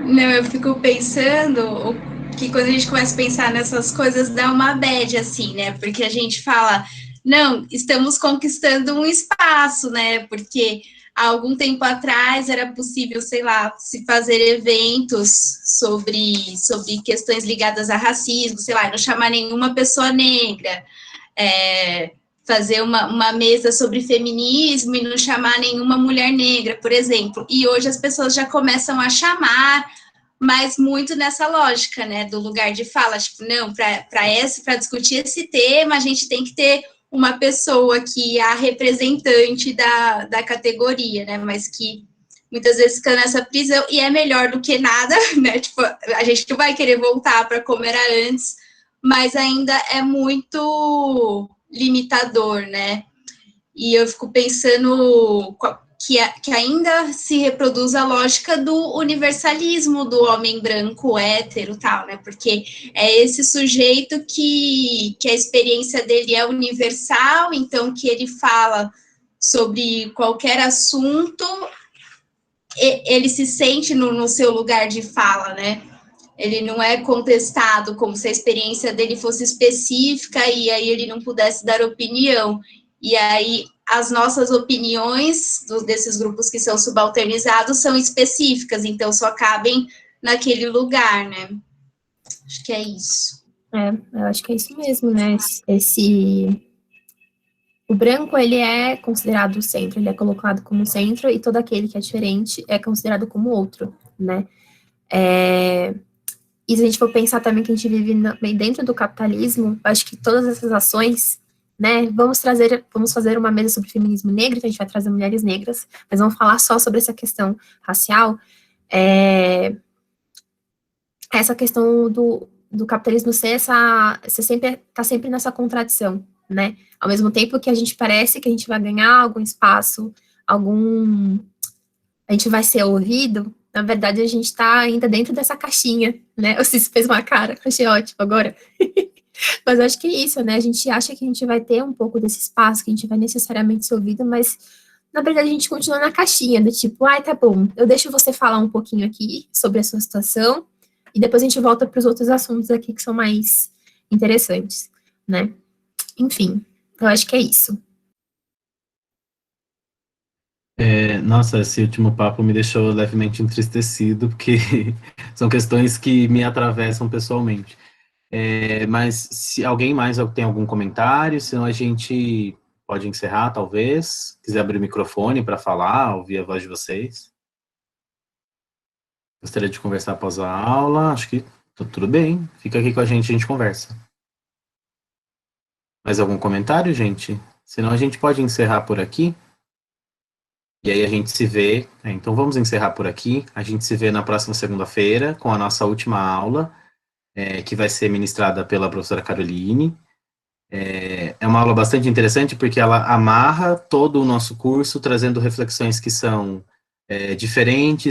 C: Não, eu fico pensando que quando a gente começa a pensar nessas coisas, dá uma bad, assim, né? Porque a gente fala, não, estamos conquistando um espaço, né? Porque há algum tempo atrás era possível, sei lá, se fazer eventos sobre questões ligadas a racismo, sei lá, não chamar nenhuma pessoa negra, fazer uma mesa sobre feminismo e não chamar nenhuma mulher negra, por exemplo. E hoje as pessoas já começam a chamar, mas muito nessa lógica, né, do lugar de fala, tipo, não, para discutir esse tema, a gente tem que ter uma pessoa que é a representante da categoria, né, mas que muitas vezes fica nessa prisão, e é melhor do que nada, né, tipo, a gente não vai querer voltar para como era antes, mas ainda é muito limitador, né, e eu fico pensando que ainda se reproduz a lógica do universalismo do homem branco, hétero, tal, né? Porque é esse sujeito que a experiência dele é universal, então que ele fala sobre qualquer assunto, ele se sente no seu lugar de fala, né? Ele não é contestado como se a experiência dele fosse específica e aí ele não pudesse dar opinião. E aí as nossas opiniões desses grupos que são subalternizados são específicas, então só cabem naquele lugar, né? Acho que é isso.
A: Eu acho que é isso mesmo, né? O branco, ele é considerado o centro, ele é colocado como centro, e todo aquele que é diferente é considerado como outro, né? E se a gente for pensar também que a gente vive dentro do capitalismo, acho que todas essas ações né? Vamos fazer uma mesa sobre feminismo negro, então a gente vai trazer mulheres negras, mas vamos falar só sobre essa questão racial, essa questão do capitalismo ser tá sempre nessa contradição, né? Ao mesmo tempo que a gente parece que a gente vai ganhar algum espaço, a gente vai ser ouvido, na verdade a gente tá ainda dentro dessa caixinha, né? Você fez uma cara, achei ótimo agora. Mas eu acho que é isso, né? A gente acha que a gente vai ter um pouco desse espaço, que a gente vai necessariamente ser ouvido, mas na verdade a gente continua na caixinha, do tipo, ai, tá bom, eu deixo você falar um pouquinho aqui sobre a sua situação, e depois a gente volta para os outros assuntos aqui que são mais interessantes, né? Enfim, eu acho que é isso.
B: Nossa, esse último papo me deixou levemente entristecido, porque são questões que me atravessam pessoalmente. Mas se alguém mais tem algum comentário, senão a gente pode encerrar, talvez. Quiser abrir o microfone para falar, ouvir a voz de vocês. Gostaria de conversar após a aula, acho que tudo bem. Fica aqui com a gente conversa. Mais algum comentário, gente? Senão a gente pode encerrar por aqui. E aí a gente se vê. Então vamos encerrar por aqui. A gente se vê na próxima segunda-feira com a nossa última aula, que vai ser ministrada pela professora Caroline. É uma aula bastante interessante porque ela amarra todo o nosso curso, trazendo reflexões que são diferentes